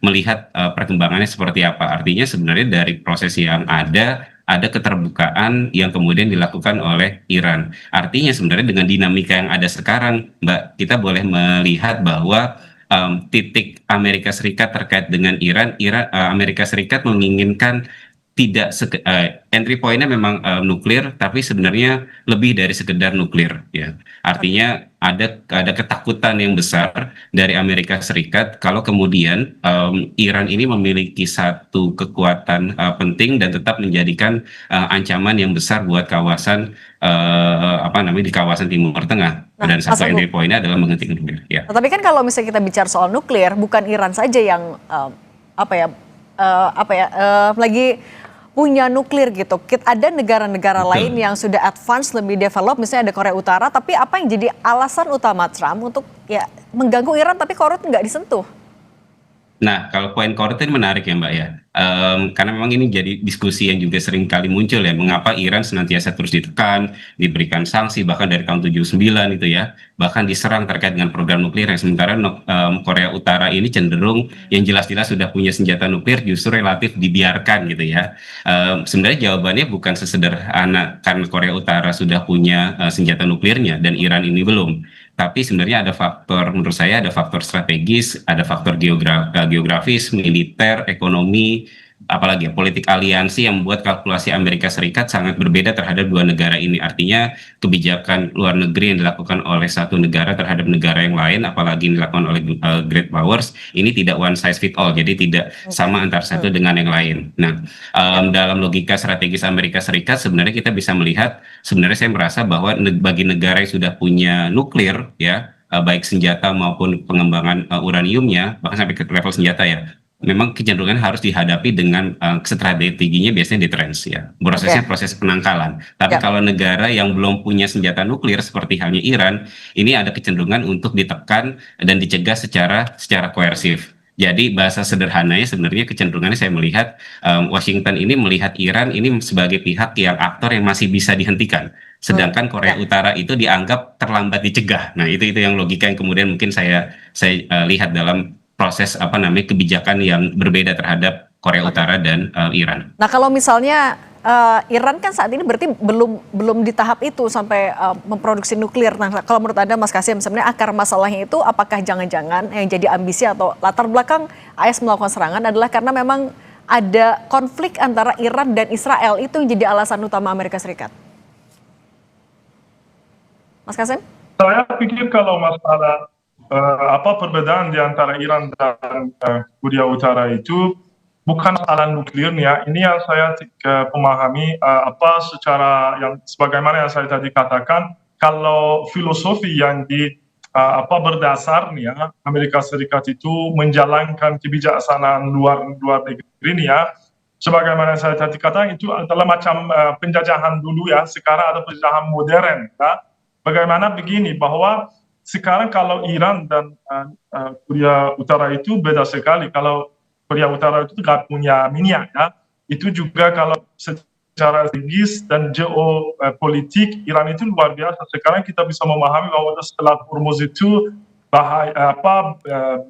melihat perkembangannya seperti apa. Artinya sebenarnya dari proses yang ada keterbukaan yang kemudian dilakukan oleh Iran. Artinya sebenarnya dengan dinamika yang ada sekarang, Mbak, kita boleh melihat bahwa titik Amerika Serikat terkait dengan Iran, Amerika Serikat menginginkan tidak entry point-nya memang nuklir, tapi sebenarnya lebih dari sekedar nuklir ya. Artinya ada ketakutan yang besar dari Amerika Serikat kalau kemudian Iran ini memiliki satu kekuatan penting dan tetap menjadikan ancaman yang besar buat kawasan di kawasan Timur Tengah. Dan satu entry point-nya adalah menghentikan nuklir. Ya. Tapi kan kalau misalnya kita bicara soal nuklir, bukan Iran saja yang lagi punya nuklir gitu. Ada negara-negara lain yang sudah advance, lebih develop, misalnya ada Korea Utara, tapi apa yang jadi alasan utama Trump untuk ya mengganggu Iran tapi Korea nggak disentuh? Nah, kalau poin Korea ini menarik ya Mbak ya, karena memang ini jadi diskusi yang juga sering kali muncul ya, mengapa Iran senantiasa terus ditekan, diberikan sanksi bahkan dari tahun 79 itu ya, bahkan diserang terkait dengan program nuklir, yang sementara Korea Utara ini cenderung yang jelas-jelas sudah punya senjata nuklir justru relatif dibiarkan gitu ya. Sebenarnya jawabannya bukan sesederhana karena Korea Utara sudah punya senjata nuklirnya dan Iran ini belum. Tapi sebenarnya menurut saya ada faktor strategis, ada faktor geografis, militer, ekonomi, apalagi politik aliansi yang membuat kalkulasi Amerika Serikat sangat berbeda terhadap dua negara ini. Artinya kebijakan luar negeri yang dilakukan oleh satu negara terhadap negara yang lain, apalagi yang dilakukan oleh great powers, ini tidak one size fit all, jadi tidak sama antara satu dengan yang lain. Nah, dalam logika strategis Amerika Serikat sebenarnya kita bisa melihat, sebenarnya saya merasa bahwa bagi negara yang sudah punya nuklir ya, baik senjata maupun pengembangan uraniumnya, bahkan sampai ke level senjata ya, memang kecenderungan harus dihadapi dengan strateginya biasanya deterrence ya, prosesnya proses penangkalan. Tapi kalau negara yang belum punya senjata nuklir seperti halnya Iran, ini ada kecenderungan untuk ditekan dan dicegah secara koersif. Jadi bahasa sederhananya sebenarnya kecenderungannya saya melihat Washington ini melihat Iran ini sebagai pihak yang aktor yang masih bisa dihentikan. Sedangkan Korea Utara itu dianggap terlambat dicegah. Nah, itu yang logika yang kemudian mungkin saya lihat dalam proses kebijakan yang berbeda terhadap Korea Utara dan Iran. Nah, kalau misalnya Iran kan saat ini berarti belum di tahap itu sampai memproduksi nuklir. Nah, kalau menurut Anda Mas Kasim, sebenarnya akar masalahnya itu apakah jangan-jangan yang jadi ambisi atau latar belakang AS melakukan serangan adalah karena memang ada konflik antara Iran dan Israel, itu yang jadi alasan utama Amerika Serikat? Mas Kasim? Saya pikir kalau masalah perbedaan di antara Iran dan Korea Utara itu bukan masalah nuklirnya. Ini yang saya pemahami secara yang sebagaimana yang saya tadi katakan, kalau filosofi yang berdasarnya Amerika Serikat itu menjalankan kebijaksanaan luar negeri ya, sebagaimana saya tadi katakan itu adalah macam penjajahan dulu ya, sekarang ada penjajahan modern ya. Bagaimana begini, bahwa sekarang kalau Iran dan Korea Utara itu beda sekali. Kalau Korea Utara itu tidak punya minyak ya, itu juga kalau secara strategis dan geopolitik Iran itu luar biasa. Sekarang kita bisa memahami bahwa Selat Hormuz itu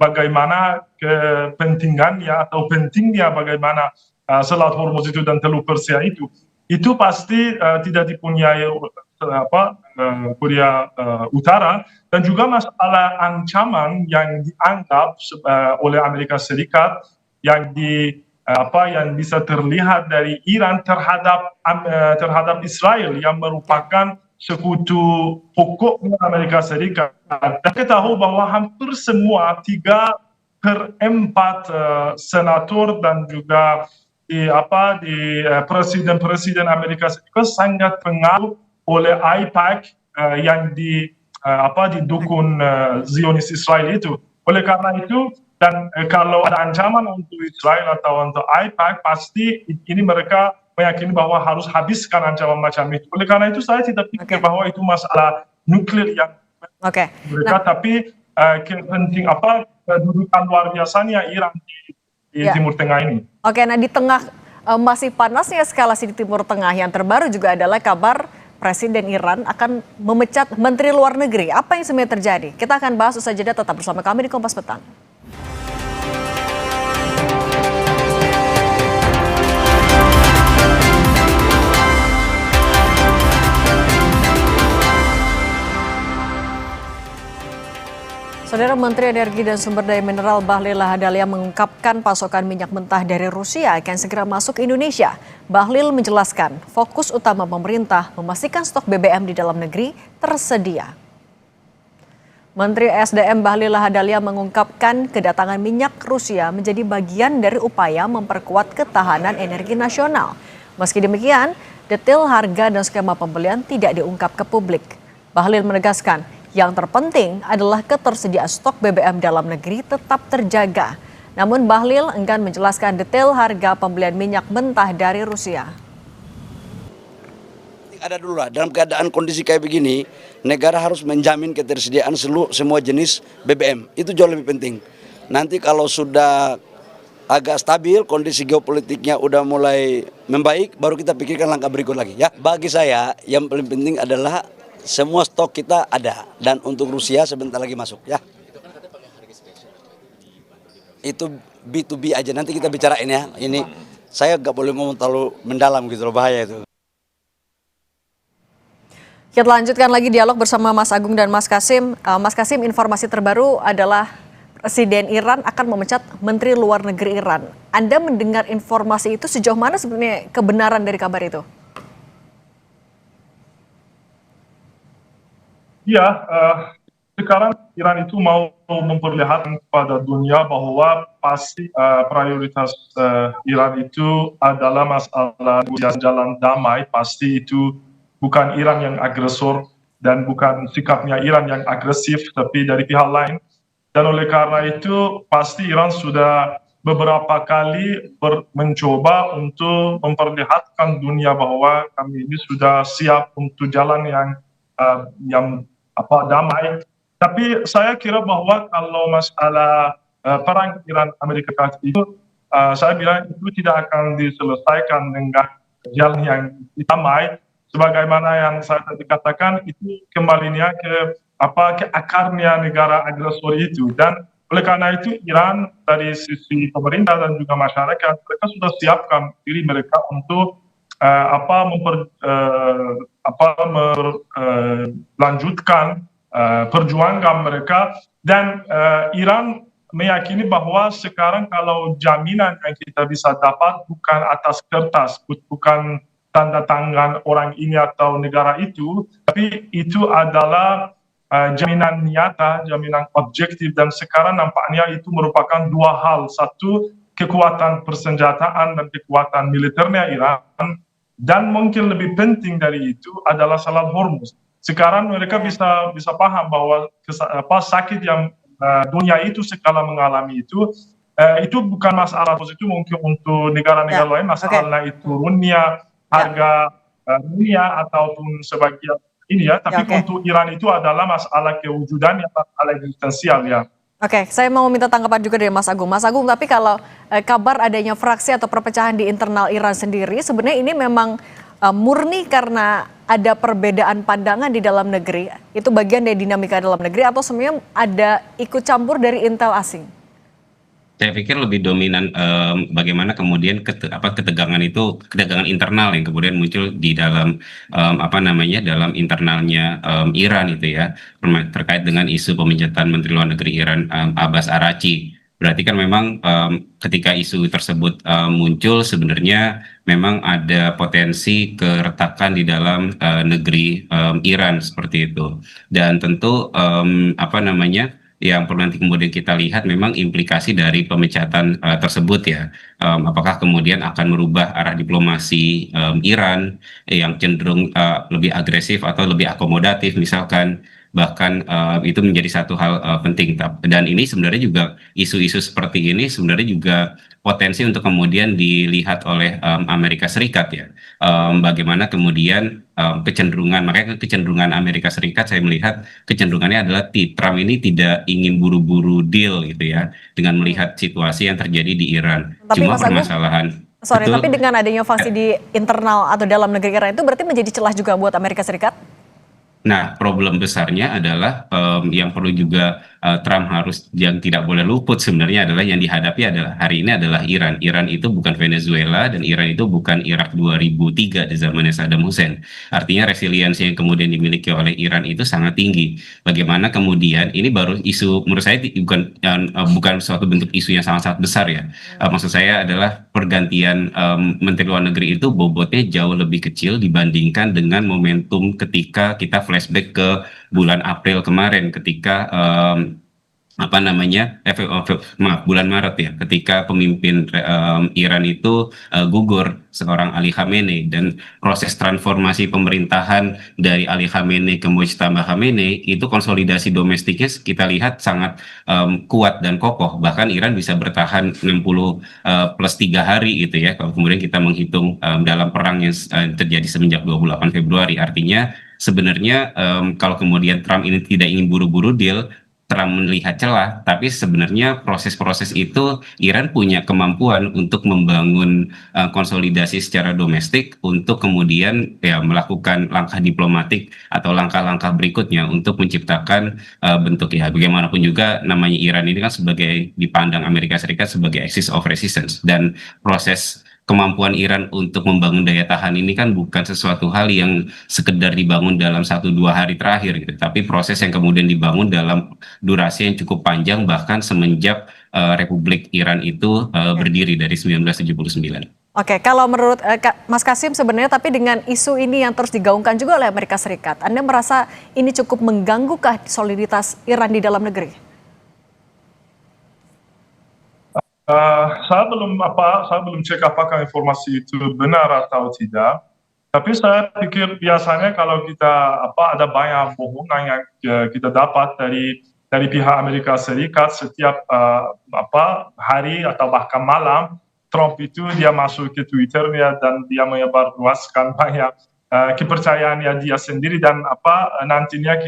bagaimana kepentingannya atau pentingnya bagaimana Selat Hormuz itu dan Teluk Persia itu pasti tidak dipunyai Korea Utara, dan juga masalah ancaman yang dianggap oleh Amerika Serikat yang bisa terlihat dari Iran terhadap Israel yang merupakan sekutu pokoknya Amerika Serikat. Dan kita tahu bahwa hampir semua 3/4 senator dan juga di presiden Amerika Serikat sangat pengaruh oleh AIPAC yang didukung Zionis Israel itu. Oleh karena itu, dan kalau ada ancaman untuk Israel atau untuk AIPAC, pasti ini mereka meyakini bahwa harus habiskan ancaman macam itu. Oleh karena itu saya tidak pikir bahwa itu masalah nuklir yang mereka, tapi penting kedudukan luar biasanya Iran di Timur Tengah ini. Oke, nah di tengah masih panasnya eskalasi di Timur Tengah, yang terbaru juga adalah kabar Presiden Iran akan memecat Menteri Luar Negeri. Apa yang sebenarnya terjadi? Kita akan bahas usai jeda, tetap bersama kami di Kompas Petang. Saudara Menteri Energi dan Sumber Daya Mineral Bahlil Lahadalia mengungkapkan pasokan minyak mentah dari Rusia akan segera masuk Indonesia. Bahlil menjelaskan fokus utama pemerintah memastikan stok BBM di dalam negeri tersedia. Menteri SDM Bahlil Lahadalia mengungkapkan kedatangan minyak Rusia menjadi bagian dari upaya memperkuat ketahanan energi nasional. Meski demikian, detail harga dan skema pembelian tidak diungkap ke publik. Bahlil menegaskan, yang terpenting adalah ketersediaan stok BBM dalam negeri tetap terjaga. Namun Bahlil enggan menjelaskan detail harga pembelian minyak mentah dari Rusia. Ada dulu lah, dalam keadaan kondisi kayak begini, negara harus menjamin ketersediaan semua jenis BBM. Itu jauh lebih penting. Nanti kalau sudah agak stabil, kondisi geopolitiknya udah mulai membaik, baru kita pikirkan langkah berikut lagi. Ya, bagi saya yang paling penting adalah semua stok kita ada, dan untuk Rusia sebentar lagi masuk ya. Itu B2B aja, nanti kita bicarain ya. Ini saya nggak boleh ngomong terlalu mendalam gitu loh, bahaya itu. Kita lanjutkan lagi dialog bersama Mas Agung dan Mas Kasim. Mas Kasim, informasi terbaru adalah Presiden Iran akan memecat Menteri Luar Negeri Iran. Anda mendengar informasi itu, sejauh mana sebenarnya kebenaran dari kabar itu? Ya, sekarang Iran itu mau memperlihatkan kepada dunia bahwa pasti prioritas Iran itu adalah masalah jalan damai. Pasti itu bukan Iran yang agresor dan bukan sikapnya Iran yang agresif, tapi dari pihak lain. Dan oleh karena itu pasti Iran sudah beberapa kali mencoba untuk memperlihatkan dunia bahwa kami ini sudah siap untuk jalan yang damai. Tapi saya kira bahwa kalau masalah perang Iran Amerika Serikat itu, saya bilang itu tidak akan diselesaikan dengan jalan yang damai. Sebagaimana yang saya tadi katakan, itu kembalinya ke akarnya negara agresor itu. Dan oleh karena itu Iran dari sisi pemerintah dan juga masyarakat, mereka sudah siapkan diri mereka untuk melanjutkan perjuangan mereka. Dan Iran meyakini bahwa sekarang kalau jaminan yang kita bisa dapat bukan atas kertas, bukan tanda tangan orang ini atau negara itu, tapi itu adalah jaminan nyata, jaminan objektif. Dan sekarang nampaknya itu merupakan dua hal. Satu, kekuatan persenjataan dan kekuatan militernya Iran. Dan mungkin lebih penting dari itu adalah Selat Hormuz. Sekarang mereka bisa paham bahwa sakit yang dunia itu sekarang mengalami itu bukan masalah itu mungkin untuk negara-negara lain, masalah itu dunia, harga dunia ataupun sebagian ini ya. Tapi untuk Iran itu adalah masalah kewujudan yang masalah eksistensial ya. Oke, saya mau minta tanggapan juga dari Mas Agung. Mas Agung, tapi kalau kabar adanya fraksi atau perpecahan di internal Iran sendiri, sebenarnya ini memang murni karena ada perbedaan pandangan di dalam negeri, itu bagian dari dinamika dalam negeri, atau sebenarnya ada ikut campur dari intel asing? Saya pikir lebih dominan bagaimana kemudian ketegangan internal yang kemudian muncul di dalam dalam internalnya Iran itu ya, terkait dengan isu pemecatan Menteri Luar Negeri Iran Abbas Araghchi. Berarti kan memang ketika isu tersebut muncul sebenarnya memang ada potensi keretakan di dalam negeri Iran seperti itu. Dan tentu apa namanya yang perlu nanti kemudian kita lihat memang implikasi dari pemecatan tersebut ya. Apakah kemudian akan merubah arah diplomasi Iran yang cenderung lebih agresif atau lebih akomodatif misalkan. Bahkan itu menjadi satu hal penting. Dan ini sebenarnya juga isu-isu seperti ini sebenarnya juga potensi untuk kemudian dilihat oleh Amerika Serikat ya. Bagaimana kemudian makanya kecenderungan Amerika Serikat saya melihat kecenderungannya adalah Trump ini tidak ingin buru-buru deal gitu ya dengan melihat situasi yang terjadi di Iran. Tapi Cuma Mas Agung, permasalahan sorry, betul, tapi dengan adanya faksi di internal atau dalam negeri Iran itu berarti menjadi celah juga buat Amerika Serikat? Nah, problem besarnya adalah yang perlu juga Trump harus yang tidak boleh luput sebenarnya adalah yang dihadapi adalah hari ini adalah Iran. Iran itu bukan Venezuela dan Iran itu bukan Irak 2003 di zamannya Saddam Hussein. Artinya resiliensi yang kemudian dimiliki oleh Iran itu sangat tinggi. Bagaimana kemudian ini baru isu menurut saya bukan suatu bentuk isu yang sangat-sangat besar ya. Maksud saya adalah pergantian Menteri Luar Negeri itu bobotnya jauh lebih kecil dibandingkan dengan momentum ketika kita flashback ke bulan April kemarin ketika bulan Maret ya ketika pemimpin Iran itu gugur seorang Ali Khamenei dan proses transformasi pemerintahan dari Ali Khamenei ke Mujtaba Khamenei itu konsolidasi domestiknya kita lihat sangat kuat dan kokoh, bahkan Iran bisa bertahan 60 plus 3 hari gitu ya kalau kemudian kita menghitung dalam perang yang terjadi semenjak 28 Februari. Artinya sebenarnya kalau kemudian Trump ini tidak ingin buru-buru deal, Trump melihat celah, tapi sebenarnya proses-proses itu Iran punya kemampuan untuk membangun konsolidasi secara domestik untuk kemudian ya melakukan langkah diplomatik atau langkah-langkah berikutnya untuk menciptakan bentuk ya bagaimanapun juga namanya Iran ini kan sebagai dipandang Amerika Serikat sebagai axis of resistance dan proses kemampuan Iran untuk membangun daya tahan ini kan bukan sesuatu hal yang sekedar dibangun dalam 1-2 hari terakhir gitu, tapi proses yang kemudian dibangun dalam durasi yang cukup panjang bahkan semenjak Republik Iran itu berdiri dari 1979. Oke, kalau menurut Mas Kasim sebenarnya tapi dengan isu ini yang terus digaungkan juga oleh Amerika Serikat, Anda merasa ini cukup mengganggu soliditas Iran di dalam negeri? Saya belum cek apakah informasi itu benar atau tidak. Tapi saya pikir biasanya kalau kita ada banyak bohongan yang kita dapat dari pihak Amerika Serikat setiap hari atau bahkan malam Trump itu dia masuk ke Twitternya dan dia menyebarluaskan banyak kepercayaannya dia sendiri dan nantinya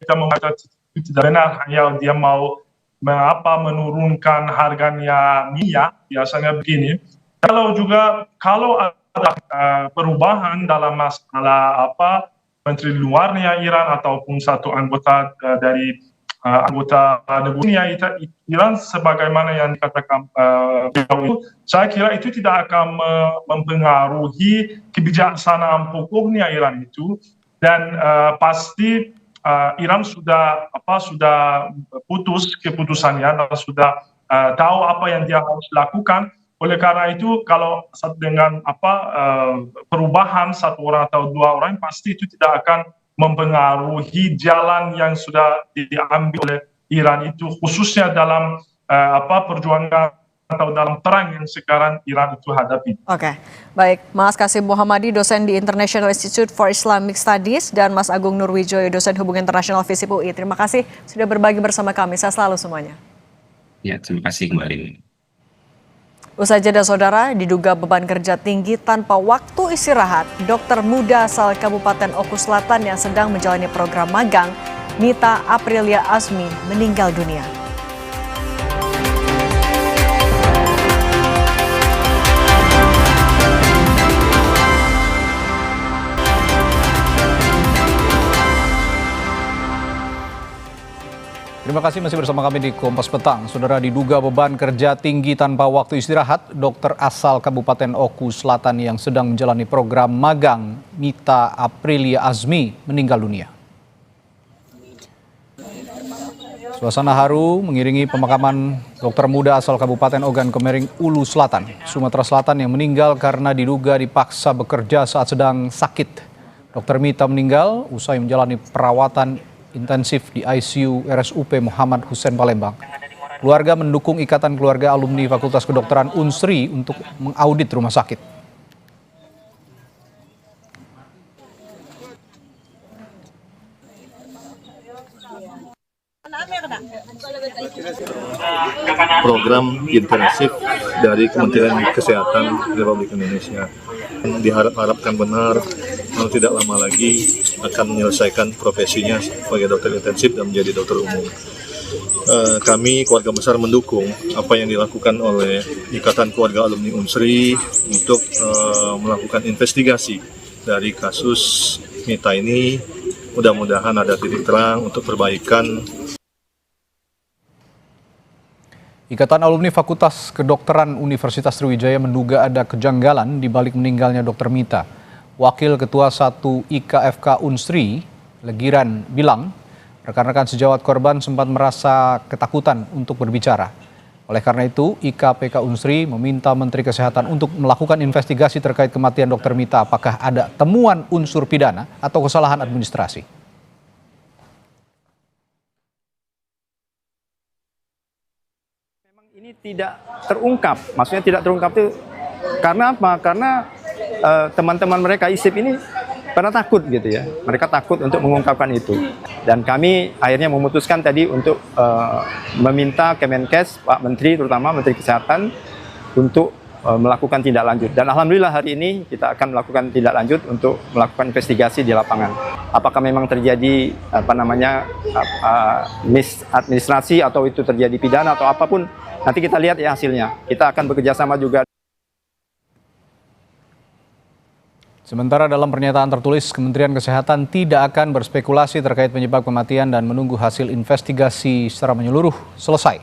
kita mengatakan itu tidak benar hanya dia mau menurunkan harganya minyak biasanya begini. Kalau ada perubahan dalam masalah menteri luarnya Iran ataupun satu anggota dari anggota negara Iran sebagaimana yang dikatakan saya kira itu tidak akan mempengaruhi kebijaksanaan pokoknya Iran itu dan pasti Iran sudah putus keputusannya dan sudah tahu apa yang dia harus lakukan. Oleh karena itu kalau dengan perubahan satu orang atau dua orang pasti itu tidak akan mempengaruhi jalan yang sudah diambil oleh Iran itu khususnya dalam perjuangan atau dalam perang yang sekarang Iran itu hadapi. Oke, baik. Mas Kasim Muhammadi, dosen di International Institute for Islamic Studies, dan Mas Agung Nurwijoyo, dosen Hubungan Internasional FISIP UI. Terima kasih sudah berbagi bersama kami. Saya selalu semuanya. Ya, terima kasih kembali. Usai jeda saudara, diduga beban kerja tinggi tanpa waktu istirahat, dokter muda asal Kabupaten Oku Selatan yang sedang menjalani program magang, Mita Aprilia Azmi, meninggal dunia. Terima kasih masih bersama kami di Kompas Petang. Saudara, diduga beban kerja tinggi tanpa waktu istirahat, dokter asal Kabupaten Oku Selatan yang sedang menjalani program magang, Mita Aprilia Azmi, meninggal dunia. Suasana haru mengiringi pemakaman dokter muda asal Kabupaten Ogan Komering, Ulu Selatan, Sumatera Selatan yang meninggal karena diduga dipaksa bekerja saat sedang sakit. Dr. Mita meninggal usai menjalani perawatan intensif di ICU RSUP Muhammad Hussein Palembang. Keluarga mendukung Ikatan Keluarga Alumni Fakultas Kedokteran Unsri untuk mengaudit rumah sakit. Program intensif dari Kementerian Kesehatan Republik Indonesia diharapkan benar, tidak lama lagi akan menyelesaikan profesinya sebagai dokter intensif dan menjadi dokter umum. Kami keluarga besar mendukung apa yang dilakukan oleh Ikatan Keluarga Alumni Unsri untuk melakukan investigasi dari kasus Mita ini. Mudah-mudahan ada titik terang untuk perbaikan. Ikatan Alumni Fakultas Kedokteran Universitas Sriwijaya menduga ada kejanggalan di balik meninggalnya Dr. Mita. Wakil Ketua 1 IKFK Unsri, Legiran, bilang rekan-rekan sejawat korban sempat merasa ketakutan untuk berbicara. Oleh karena itu, IKPK Unsri meminta Menteri Kesehatan untuk melakukan investigasi terkait kematian Dr. Mita apakah ada temuan unsur pidana atau kesalahan administrasi. Ini tidak terungkap, maksudnya tidak terungkap itu karena apa? Karena teman-teman mereka ISIP ini pada takut gitu ya, mereka takut untuk mengungkapkan itu. Dan kami akhirnya memutuskan tadi untuk meminta Kemenkes, Pak Menteri, terutama Menteri Kesehatan untuk melakukan tindak lanjut. Dan alhamdulillah hari ini kita akan melakukan tindak lanjut untuk melakukan investigasi di lapangan. Apakah memang terjadi misadministrasi atau itu terjadi pidana atau apapun, nanti kita lihat ya hasilnya. Kita akan bekerja sama juga. Sementara dalam pernyataan tertulis, Kementerian Kesehatan tidak akan berspekulasi terkait penyebab kematian dan menunggu hasil investigasi secara menyeluruh selesai.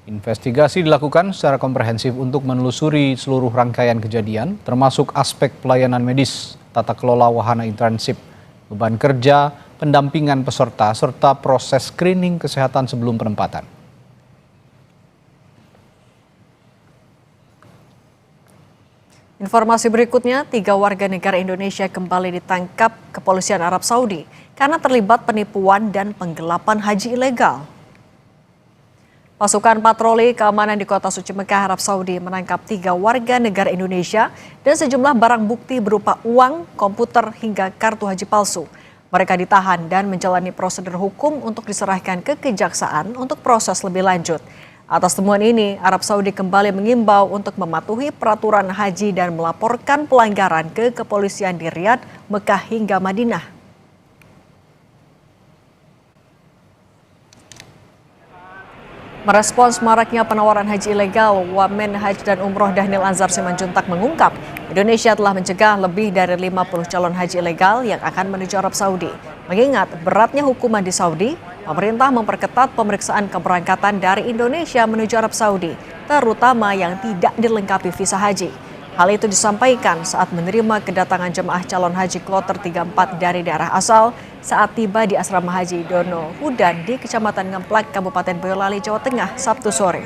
Investigasi dilakukan secara komprehensif untuk menelusuri seluruh rangkaian kejadian, termasuk aspek pelayanan medis, tata kelola wahana internship, beban kerja, pendampingan peserta, serta proses screening kesehatan sebelum penempatan. Informasi berikutnya, 3 warga negara Indonesia kembali ditangkap kepolisian Arab Saudi karena terlibat penipuan dan penggelapan haji ilegal. Pasukan patroli keamanan di Kota Suci Mekah, Arab Saudi menangkap 3 warga negara Indonesia dan sejumlah barang bukti berupa uang, komputer, hingga kartu haji palsu. Mereka ditahan dan menjalani prosedur hukum untuk diserahkan ke kejaksaan untuk proses lebih lanjut. Atas temuan ini, Arab Saudi kembali mengimbau untuk mematuhi peraturan haji dan melaporkan pelanggaran ke kepolisian di Riyadh, Mekah hingga Madinah. Merespons maraknya penawaran haji ilegal, Wamen Haji dan Umroh Dhanil Anzar Simanjuntak mengungkap Indonesia telah mencegah lebih dari 50 calon haji ilegal yang akan menuju Arab Saudi. Mengingat beratnya hukuman di Saudi, pemerintah memperketat pemeriksaan keberangkatan dari Indonesia menuju Arab Saudi, terutama yang tidak dilengkapi visa haji. Hal itu disampaikan saat menerima kedatangan jemaah calon haji kloter 34 dari daerah asal saat tiba di asrama haji Dono Hudan di Kecamatan Ngemplak, Kabupaten Boyolali, Jawa Tengah, Sabtu sore.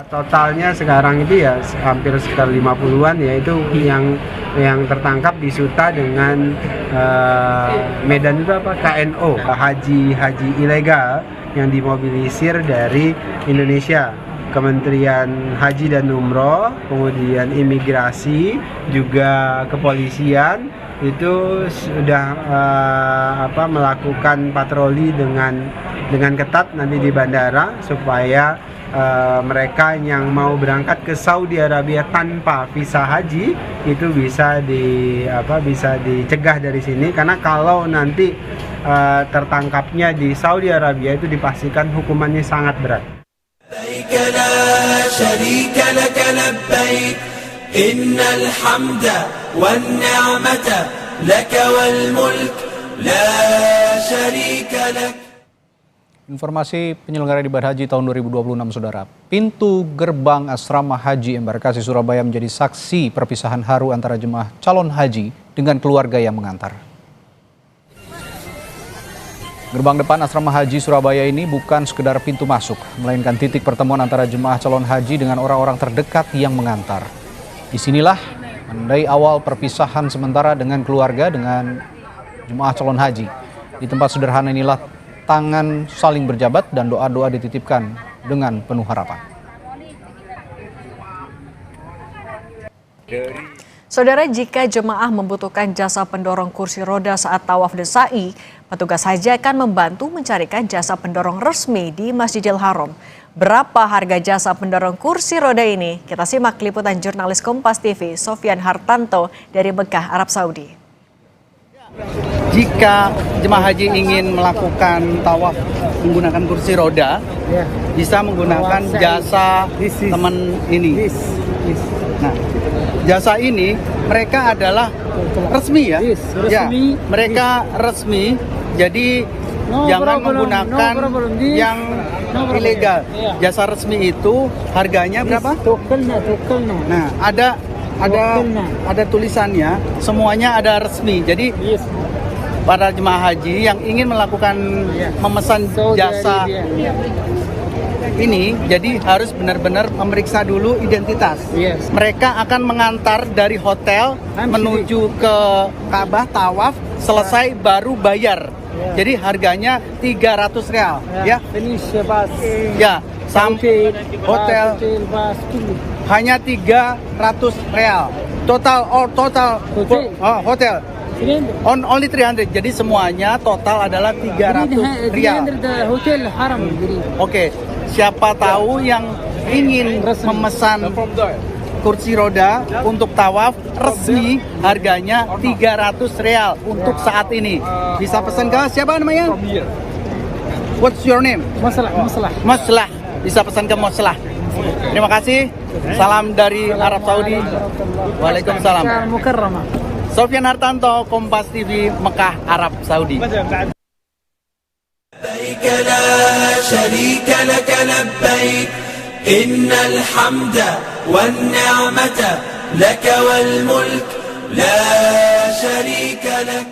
Totalnya sekarang itu ya hampir sekitar 50-an, yaitu yang tertangkap di Suta dengan Medan itu apa, KNO, haji ilegal yang dimobilisir dari Indonesia. Kementerian Haji dan Umroh, kemudian imigrasi, juga kepolisian itu sudah melakukan patroli dengan ketat nanti di bandara supaya mereka yang mau berangkat ke Saudi Arabia tanpa visa haji itu bisa dicegah dari sini, karena kalau nanti tertangkapnya di Saudi Arabia itu dipastikan hukumannya sangat berat. لا شريك لك لبيك إن الحمد والنعمة لك والملك لا شريك لك. Informasi penyelenggara ibadah haji tahun 2026, Saudara. Pintu gerbang asrama haji Embarkasi Surabaya menjadi saksi perpisahan haru antara jemaah calon haji dengan keluarga yang mengantar. Gerbang depan Asrama Haji Surabaya ini bukan sekedar pintu masuk, melainkan titik pertemuan antara jemaah calon haji dengan orang-orang terdekat yang mengantar. Disinilah menandai awal perpisahan sementara dengan keluarga dengan jemaah calon haji. Di tempat sederhana inilah tangan saling berjabat dan doa-doa dititipkan dengan penuh harapan. Saudara, jika jemaah membutuhkan jasa pendorong kursi roda saat tawaf dan sa'i, petugas haji akan membantu mencarikan jasa pendorong resmi di Masjidil Haram. Berapa harga jasa pendorong kursi roda ini? Kita simak liputan jurnalis Kompas TV Sofyan Hartanto dari Mekah, Arab Saudi. Jika jemaah haji ingin melakukan tawaf menggunakan kursi roda, bisa menggunakan jasa teman ini. Nah, jasa ini mereka adalah resmi ya. Ya, mereka resmi. Jadi jangan menggunakan yang ilegal. Jasa resmi itu harganya berapa? Nah, ada tulisannya, semuanya ada resmi. Jadi para jemaah haji yang ingin melakukan memesan jasa ini, jadi harus benar-benar memeriksa dulu identitas. Mereka akan mengantar dari hotel menuju ke Ka'bah tawaf, selesai baru bayar. Jadi harganya 300 real ya. Ya, sampai hotel hanya 300 real. Total hotel only 300. Jadi semuanya total adalah 300 real. Oke. Siapa tahu yang ingin memesan kursi roda untuk tawaf resmi, harganya 300 real untuk saat ini. Bisa pesan ke siapa namanya? What's your name? Maslah. Bisa pesan ke Maslah. Terima kasih. Salam dari Arab Saudi. Waalaikumsalam. Sofyan Hartanto, Kompas TV, Mekah, Arab Saudi. لبيك لا شريك لك لبيك إن الحمد والنعمة لك والملك لا شريك لك.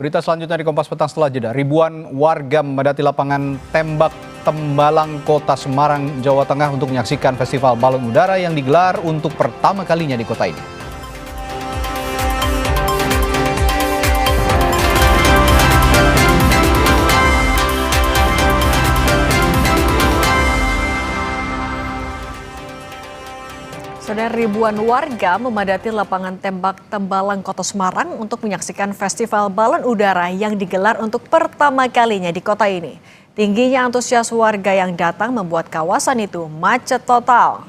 Berita selanjutnya di Kompas Petang setelah jeda. Ribuan warga memadati lapangan tembak Tembalang, Kota Semarang, Jawa Tengah untuk menyaksikan festival balon udara yang digelar untuk pertama kalinya di kota ini. Saudara, ribuan warga memadati lapangan tembak Tembalang, Kota Semarang untuk menyaksikan festival balon udara yang digelar untuk pertama kalinya di kota ini. Tingginya antusias warga yang datang membuat kawasan itu macet total.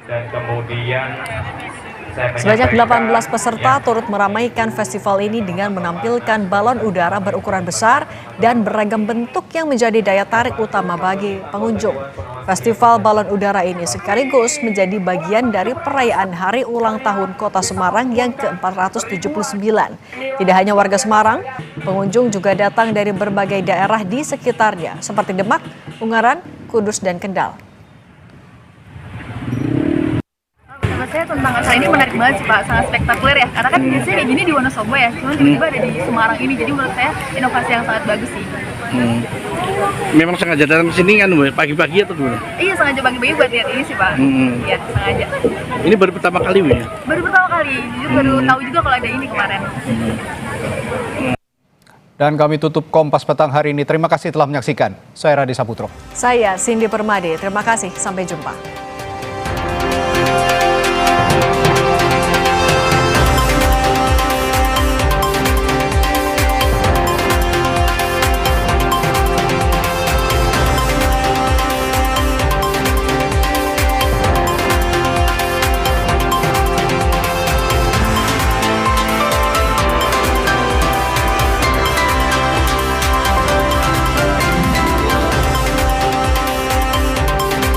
Dan kemudian sebanyak 18 peserta turut meramaikan festival ini dengan menampilkan balon udara berukuran besar dan beragam bentuk yang menjadi daya tarik utama bagi pengunjung. Festival balon udara ini sekaligus menjadi bagian dari perayaan Hari Ulang Tahun Kota Semarang yang ke-479. Tidak hanya warga Semarang, pengunjung juga datang dari berbagai daerah di sekitarnya seperti Demak, Ungaran, Kudus, dan Kendal. Saya tentang acara ini menarik banget sih Pak, sangat spektakuler ya. Karena kan biasanya kayak gini di Wonosobo ya, cuma tiba-tiba ada di Semarang ini. Jadi menurut saya inovasi yang sangat bagus sih. Memang sengaja datang ke sini kan pagi-pagi atau gimana? Iya, sengaja pagi-pagi buat lihat ini sih Pak. Iya, sengaja. Ini baru pertama kali ya? Baru pertama kali, jadi baru tahu juga kalau ada ini kemarin. Dan kami tutup Kompas Petang hari ini. Terima kasih telah menyaksikan. Saya Radi Saputro. Saya Cindy Permadi. Terima kasih. Sampai jumpa.